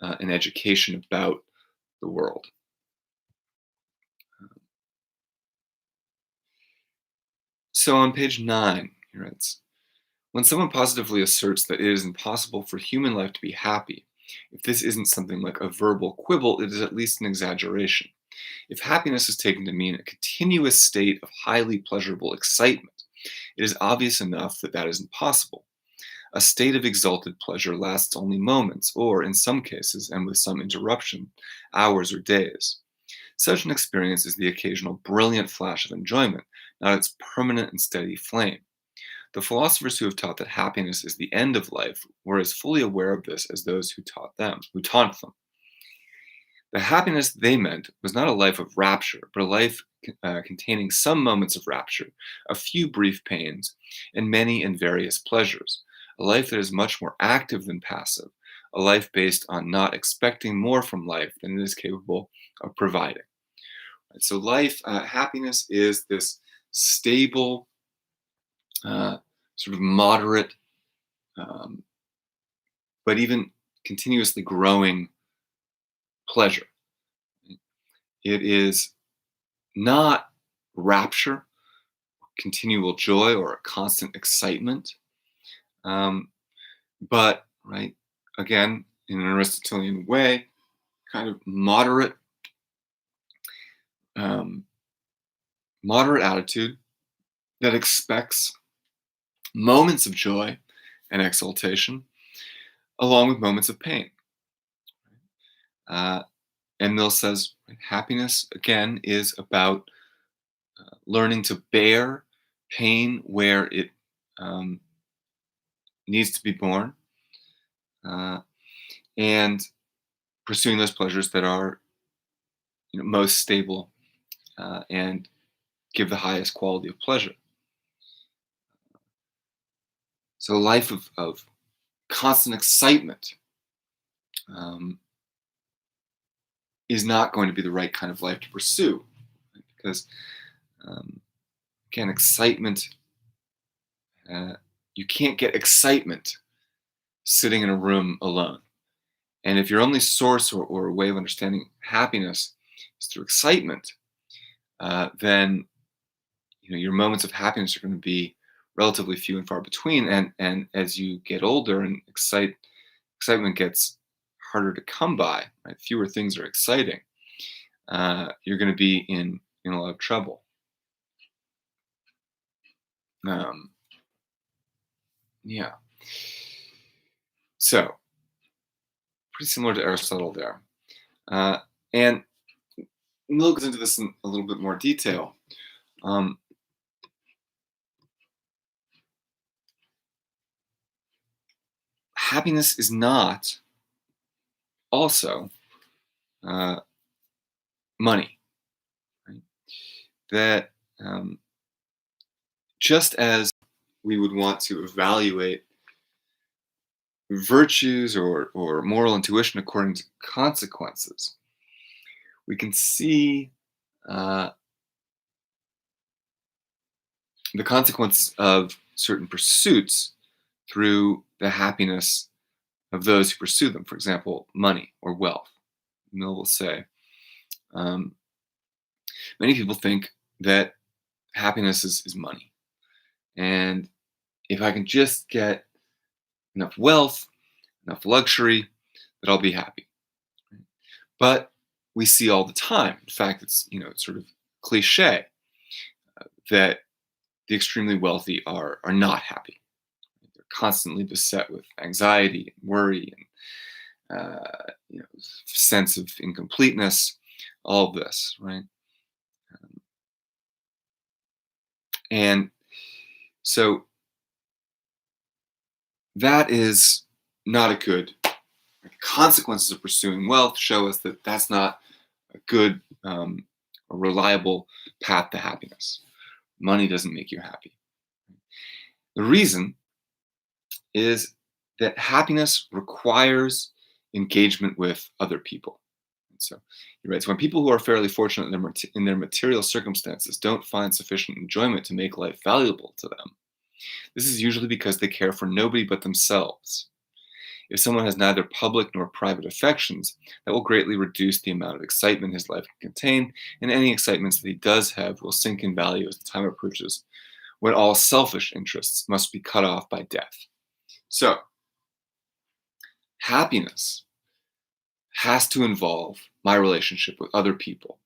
and education about the world. So on page 9, he writes, when someone positively asserts that it is impossible for human life to be happy, if this isn't something like a verbal quibble, it is at least an exaggeration. If happiness is taken to mean a continuous state of highly pleasurable excitement, it is obvious enough that that isn't possible. A state of exalted pleasure lasts only moments, or in some cases, and with some interruption, hours or days. Such an experience is the occasional brilliant flash of enjoyment, not its permanent and steady flame. The philosophers who have taught that happiness is the end of life were as fully aware of this as those who taught them. The happiness they meant was not a life of rapture, but a life containing some moments of rapture, a few brief pains, and many and various pleasures. A life that is much more active than passive, a life based on not expecting more from life than it is capable of providing. Right? So, happiness is this stable, uh, sort of moderate, um, but even continuously growing pleasure. It is not rapture, continual joy, or a constant excitement, um, but right again in an Aristotelian way, kind of um, moderate attitude that expects moments of joy and exaltation along with moments of pain. Uh, and Mill says happiness again is about learning to bear pain where it um, needs to be borne, uh, and pursuing those pleasures that are most stable and give the highest quality of pleasure. So, a life of constant excitement um, is not going to be the right kind of life to pursue, right? Because um, again, excitement, you can't get excitement sitting in a room alone. And if your only source or way of understanding happiness is through excitement, then your moments of happiness are going to be relatively few and far between. And as you get older and excitement gets harder to come by, right? Fewer things are exciting. You're going to be in a lot of trouble. Um, yeah. So pretty similar to Aristotle there. And Mill goes into this in a little bit more detail. Um, Happiness is not also uh, money. Right? That just as we would want to evaluate virtues or moral intuition according to consequences, we can see uh, the consequences of certain pursuits through the happiness of those who pursue them. For example, money or wealth. Mill will say, um, many people think that happiness is money. And if I can just get enough wealth, enough luxury, that I'll be happy. But we see all the time, in fact, it's sort of cliche that the extremely wealthy are not happy. They're constantly beset with anxiety and worry and sense of incompleteness, all of this, right? And so that is not a good. The consequences of pursuing wealth show us that that's not a good, a reliable path to happiness. Money doesn't make you happy. The reason is that happiness requires engagement with other people. And so you're right. So when people who are fairly fortunate in their material circumstances don't find sufficient enjoyment to make life valuable to them, this is usually because they care for nobody but themselves. If someone has neither public nor private affections, that will greatly reduce the amount of excitement his life can contain, and any excitements that he does have will sink in value as the time approaches when all selfish interests must be cut off by death. So, happiness has to involve my relationship with other people.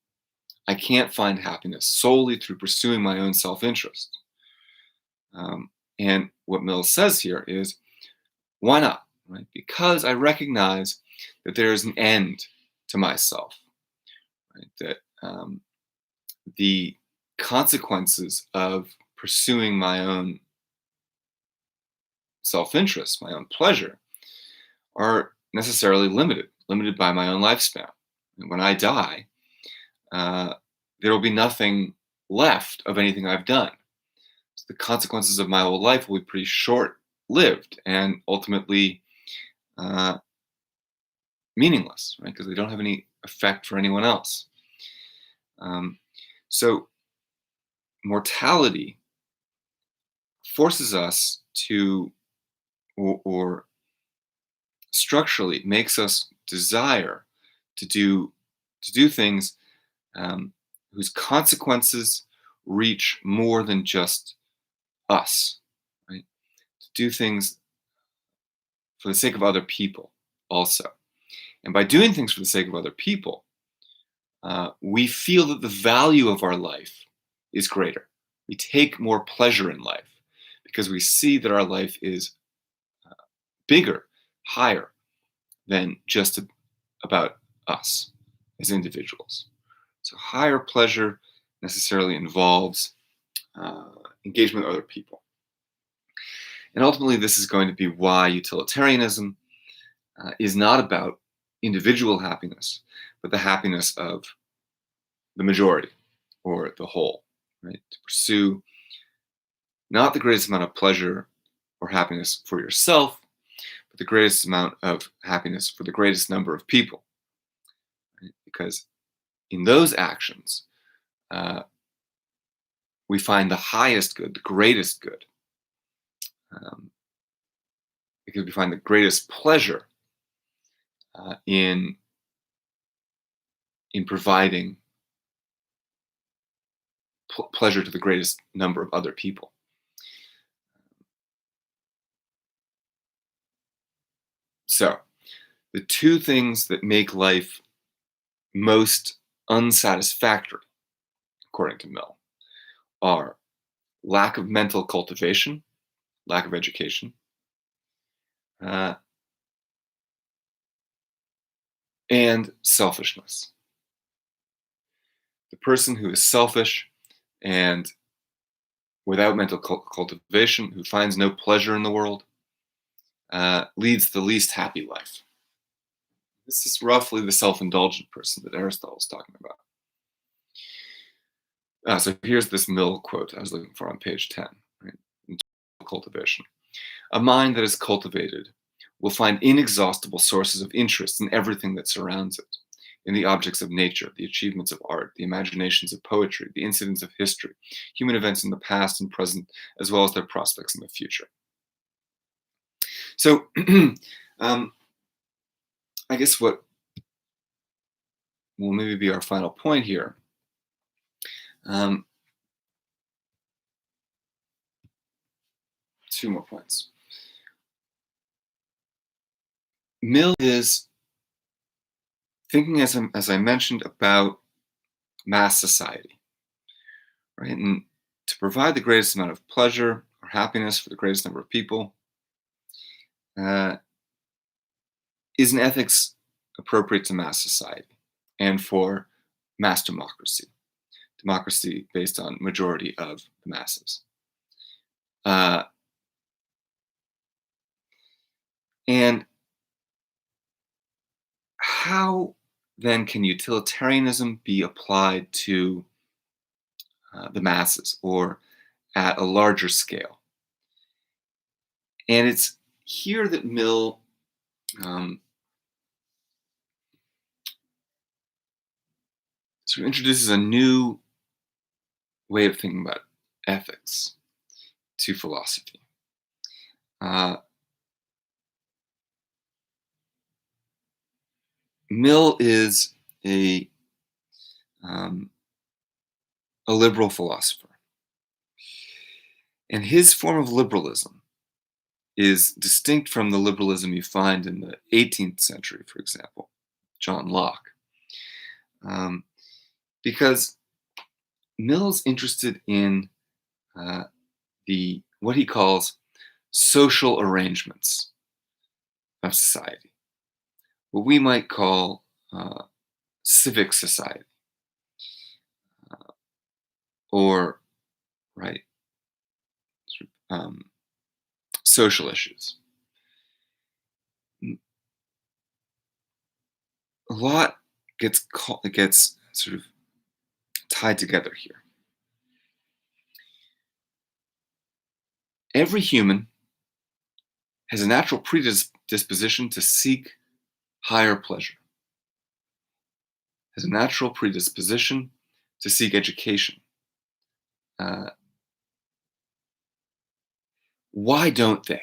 I can't find happiness solely through pursuing my own self interest. And what Mills says here is, why not? Right? Because I recognize that there is an end to myself, right? That the consequences of pursuing my own self-interest, my own pleasure, are necessarily limited by my own lifespan. And when I die, there will be nothing left of anything I've done. So the consequences of my whole life will be pretty short-lived and ultimately meaningless, right? Because they don't have any effect for anyone else. So mortality forces us to, or structurally makes us desire to do things whose consequences reach more than just us, right? To do things for the sake of other people also. And by doing things for the sake of other people, we feel that the value of our life is greater. We take more pleasure in life because we see that our life is bigger, higher than just about us as individuals. So higher pleasure necessarily involves engagement with other people. And ultimately, this is going to be why utilitarianism is not about individual happiness, but the happiness of the majority or the whole, right? To pursue not the greatest amount of pleasure or happiness for yourself, but the greatest amount of happiness for the greatest number of people. Right? Because in those actions, we find the highest good, the greatest good, because we find the greatest pleasure in providing pleasure to the greatest number of other people. So, the two things that make life most unsatisfactory, according to Mill, are lack of mental cultivation, lack of education, and selfishness. The person who is selfish and without mental cultivation, who finds no pleasure in the world, leads the least happy life. This is roughly the self-indulgent person that Aristotle is talking about. So here's this Mill quote I was looking for on page 10. Right? Cultivation. A mind that is cultivated will find inexhaustible sources of interest in everything that surrounds it, in the objects of nature, the achievements of art, the imaginations of poetry, the incidents of history, human events in the past and present, as well as their prospects in the future. So, I guess what will maybe be our final point here two more points. Mill is thinking, as I mentioned, about mass society, right? And to provide the greatest amount of pleasure or happiness for the greatest number of people uh, is an ethics appropriate to mass society and for mass democracy, democracy based on majority of the masses. And how then can utilitarianism be applied to the masses or at a larger scale? And it's here that Mill um, sort of introduces a new way of thinking about ethics to philosophy. Uh, Mill is a um, a liberal philosopher, and his form of liberalism is distinct from the liberalism you find in the 18th century, for example, John Locke, um, because Mill's interested in the what he calls social arrangements of society, what we might call civic society, or right um, social issues. A lot gets sort of tied together here. Every human has a natural predisposition to seek higher pleasure, has a natural predisposition to seek education. Uh, why don't they?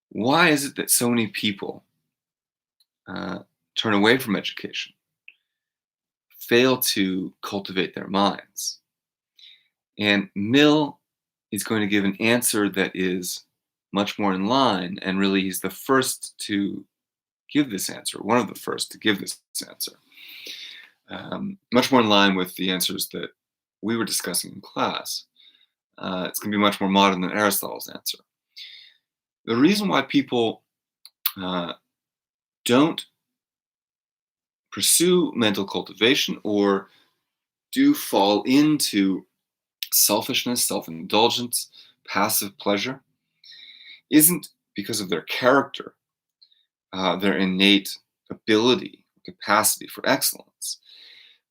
Why is it that so many people turn away from education, fail to cultivate their minds? And Mill is going to give an answer that is much more in line, and really he's the first to give this answer, one of the first to give this answer, much more in line with the answers that we were discussing in class. It's going to be much more modern than Aristotle's answer. The reason why people don't pursue mental cultivation or do fall into selfishness, self-indulgence, passive pleasure isn't because of their character, their innate ability, capacity for excellence,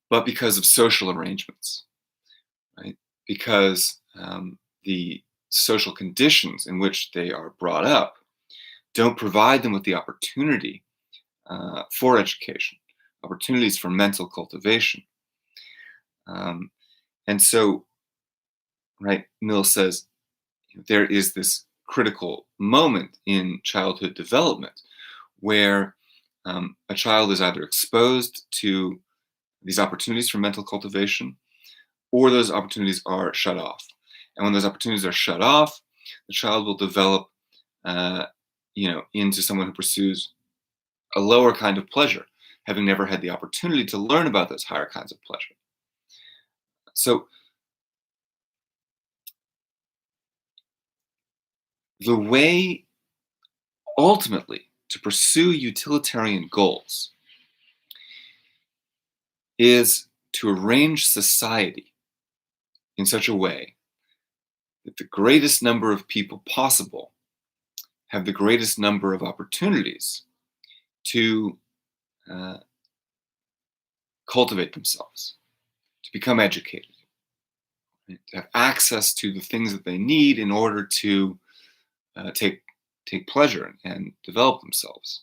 but because of social arrangements, right? Because the social conditions in which they are brought up don't provide them with the opportunity for education, opportunities for mental cultivation. And so, right, Mill says there is this critical moment in childhood development where a child is either exposed to these opportunities for mental cultivation or those opportunities are shut off. And when those opportunities are shut off, the child will develop, into someone who pursues a lower kind of pleasure, having never had the opportunity to learn about those higher kinds of pleasure. So the way ultimately to pursue utilitarian goals is to arrange society in such a way that the greatest number of people possible have the greatest number of opportunities to cultivate themselves, to become educated, right? To have access to the things that they need in order to take pleasure and develop themselves.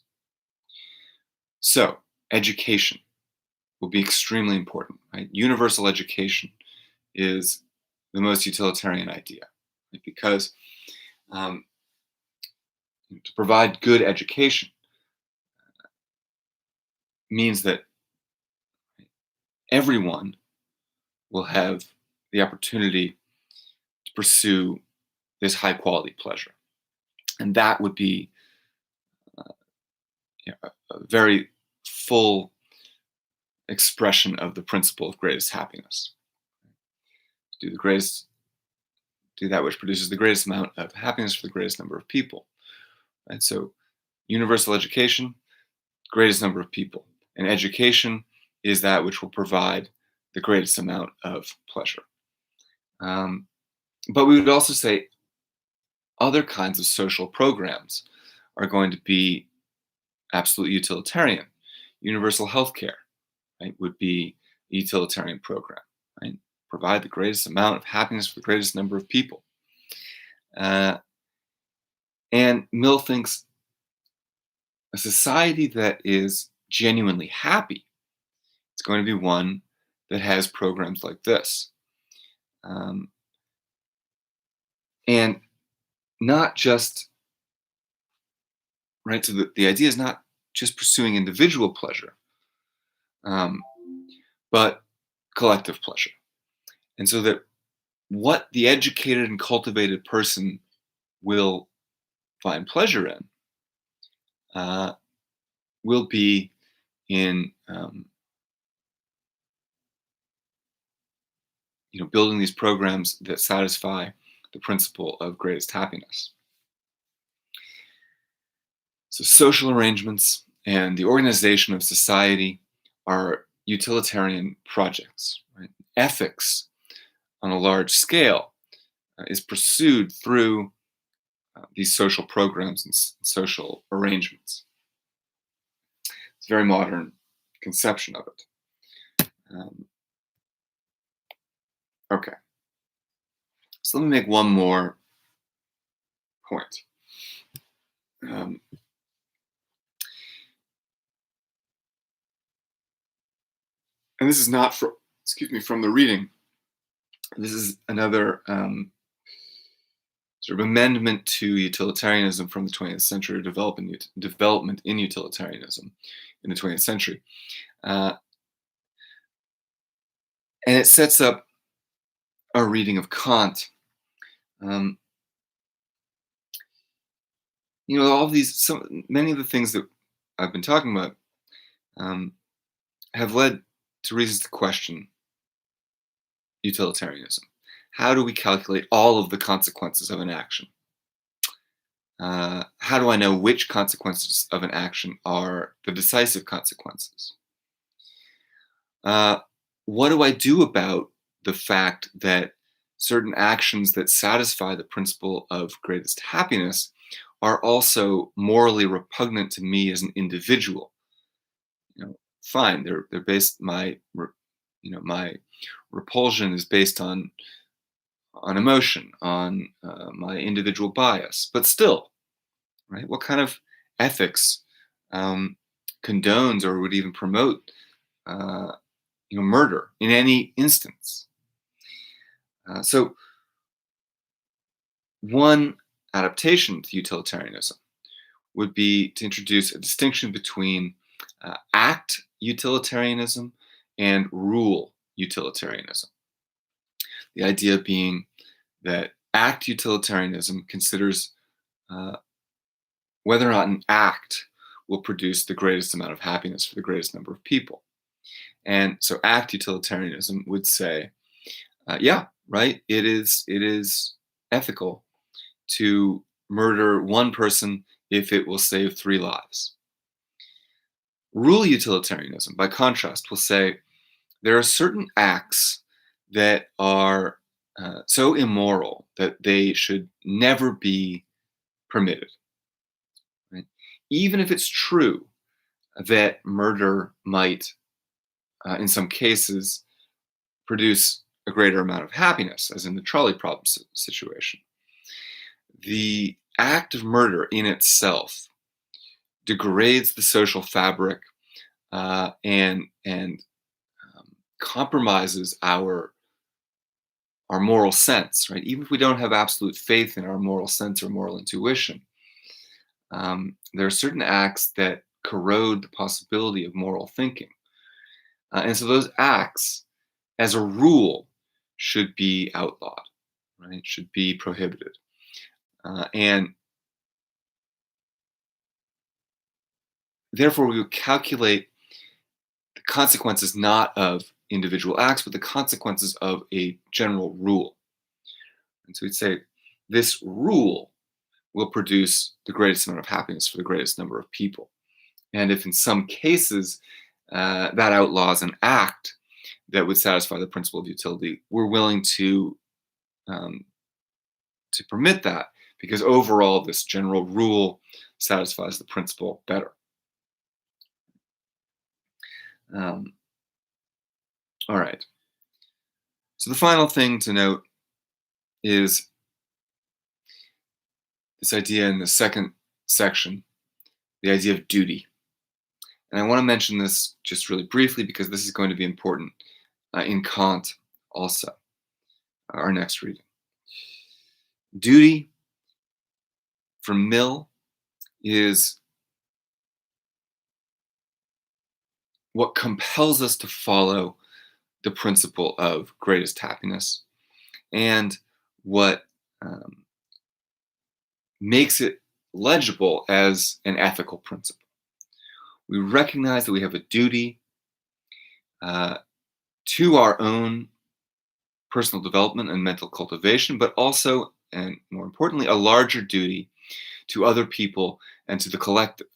So, education will be extremely important, right? Universal education is the most utilitarian idea, right? Because to provide good education means that everyone will have the opportunity to pursue this high quality pleasure. And that would be a very full expression of the principle of greatest happiness. Do the greatest, do that which produces the greatest amount of happiness for the greatest number of people. Right? So, universal education, greatest number of people, and education is that which will provide the greatest amount of pleasure. But we would also say other kinds of social programs are going to be absolutely utilitarian. Universal healthcare, right, would be a utilitarian program, right? Provide the greatest amount of happiness for the greatest number of people. And Mill thinks a society that is genuinely happy is going to be one that has programs like this. And not just, right, so the idea is not just pursuing individual pleasure, but collective pleasure. And so that what the educated and cultivated person will find pleasure in will be in building these programs that satisfy the principle of greatest happiness. So social arrangements and the organization of society are utilitarian projects. Right? Ethics on a large scale is pursued through these social programs and social arrangements. It's a very modern conception of it. Okay. So let me make one more point. And this is not from the reading. This is another sort of amendment to utilitarianism from the 20th century, development in utilitarianism in the 20th century. And it sets up a reading of Kant. All of these, many of the things that I've been talking about have led to reasons to question utilitarianism. How do we calculate all of the consequences of an action? How do I know which consequences of an action are the decisive consequences? What do I do about the fact that certain actions that satisfy the principle of greatest happiness are also morally repugnant to me as an individual? Fine, they're based, my repulsion is based on emotion, on my individual bias, but still, right? What kind of ethics condones or would even promote murder in any instance? So one adaptation to utilitarianism would be to introduce a distinction between act utilitarianism and rule utilitarianism. The idea being that act utilitarianism considers whether or not an act will produce the greatest amount of happiness for the greatest number of people. And so act utilitarianism would say, yeah, right, it is ethical to murder one person if it will save 3 lives. Rule utilitarianism, by contrast, will say there are certain acts that are so immoral that they should never be permitted. Right? Even if it's true that murder might, in some cases, produce a greater amount of happiness, as in the trolley problem situation, the act of murder in itself degrades the social fabric and compromises our moral sense, right? Even if we don't have absolute faith in our moral sense or moral intuition, there are certain acts that corrode the possibility of moral thinking. And so those acts, as a rule, should be outlawed, right, should be prohibited. And therefore, we would calculate the consequences not of individual acts, but the consequences of a general rule. And so we'd say this rule will produce the greatest amount of happiness for the greatest number of people. And if in some cases that outlaws an act that would satisfy the principle of utility, we're willing um, to permit that because overall this general rule satisfies the principle better. Um, all right. So the final thing to note is this idea in the second section, the idea of duty. And I want to mention this just really briefly because this is going to be important in Kant also, our next reading. Duty for Mill is what compels us to follow the principle of greatest happiness and what makes it legible as an ethical principle. We recognize that we have a duty to our own personal development and mental cultivation, but also, and more importantly, a larger duty to other people and to the collective.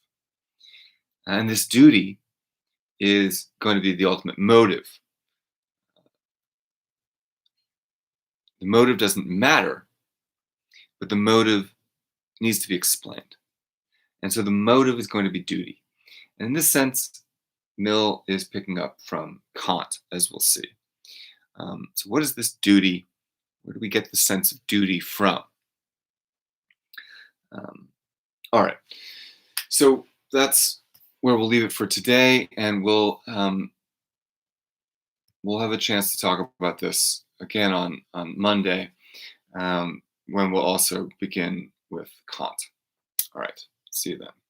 And this duty is going to be the ultimate motive. The motive doesn't matter, but the motive needs to be explained. And so the motive is going to be duty. And in this sense, Mill is picking up from Kant, as we'll see. So what is this duty? Where do we get the sense of duty from? All right. So that's where we'll leave it for today, and we'll have a chance to talk about this again on Monday, when we'll also begin with Kant. All right. See you then.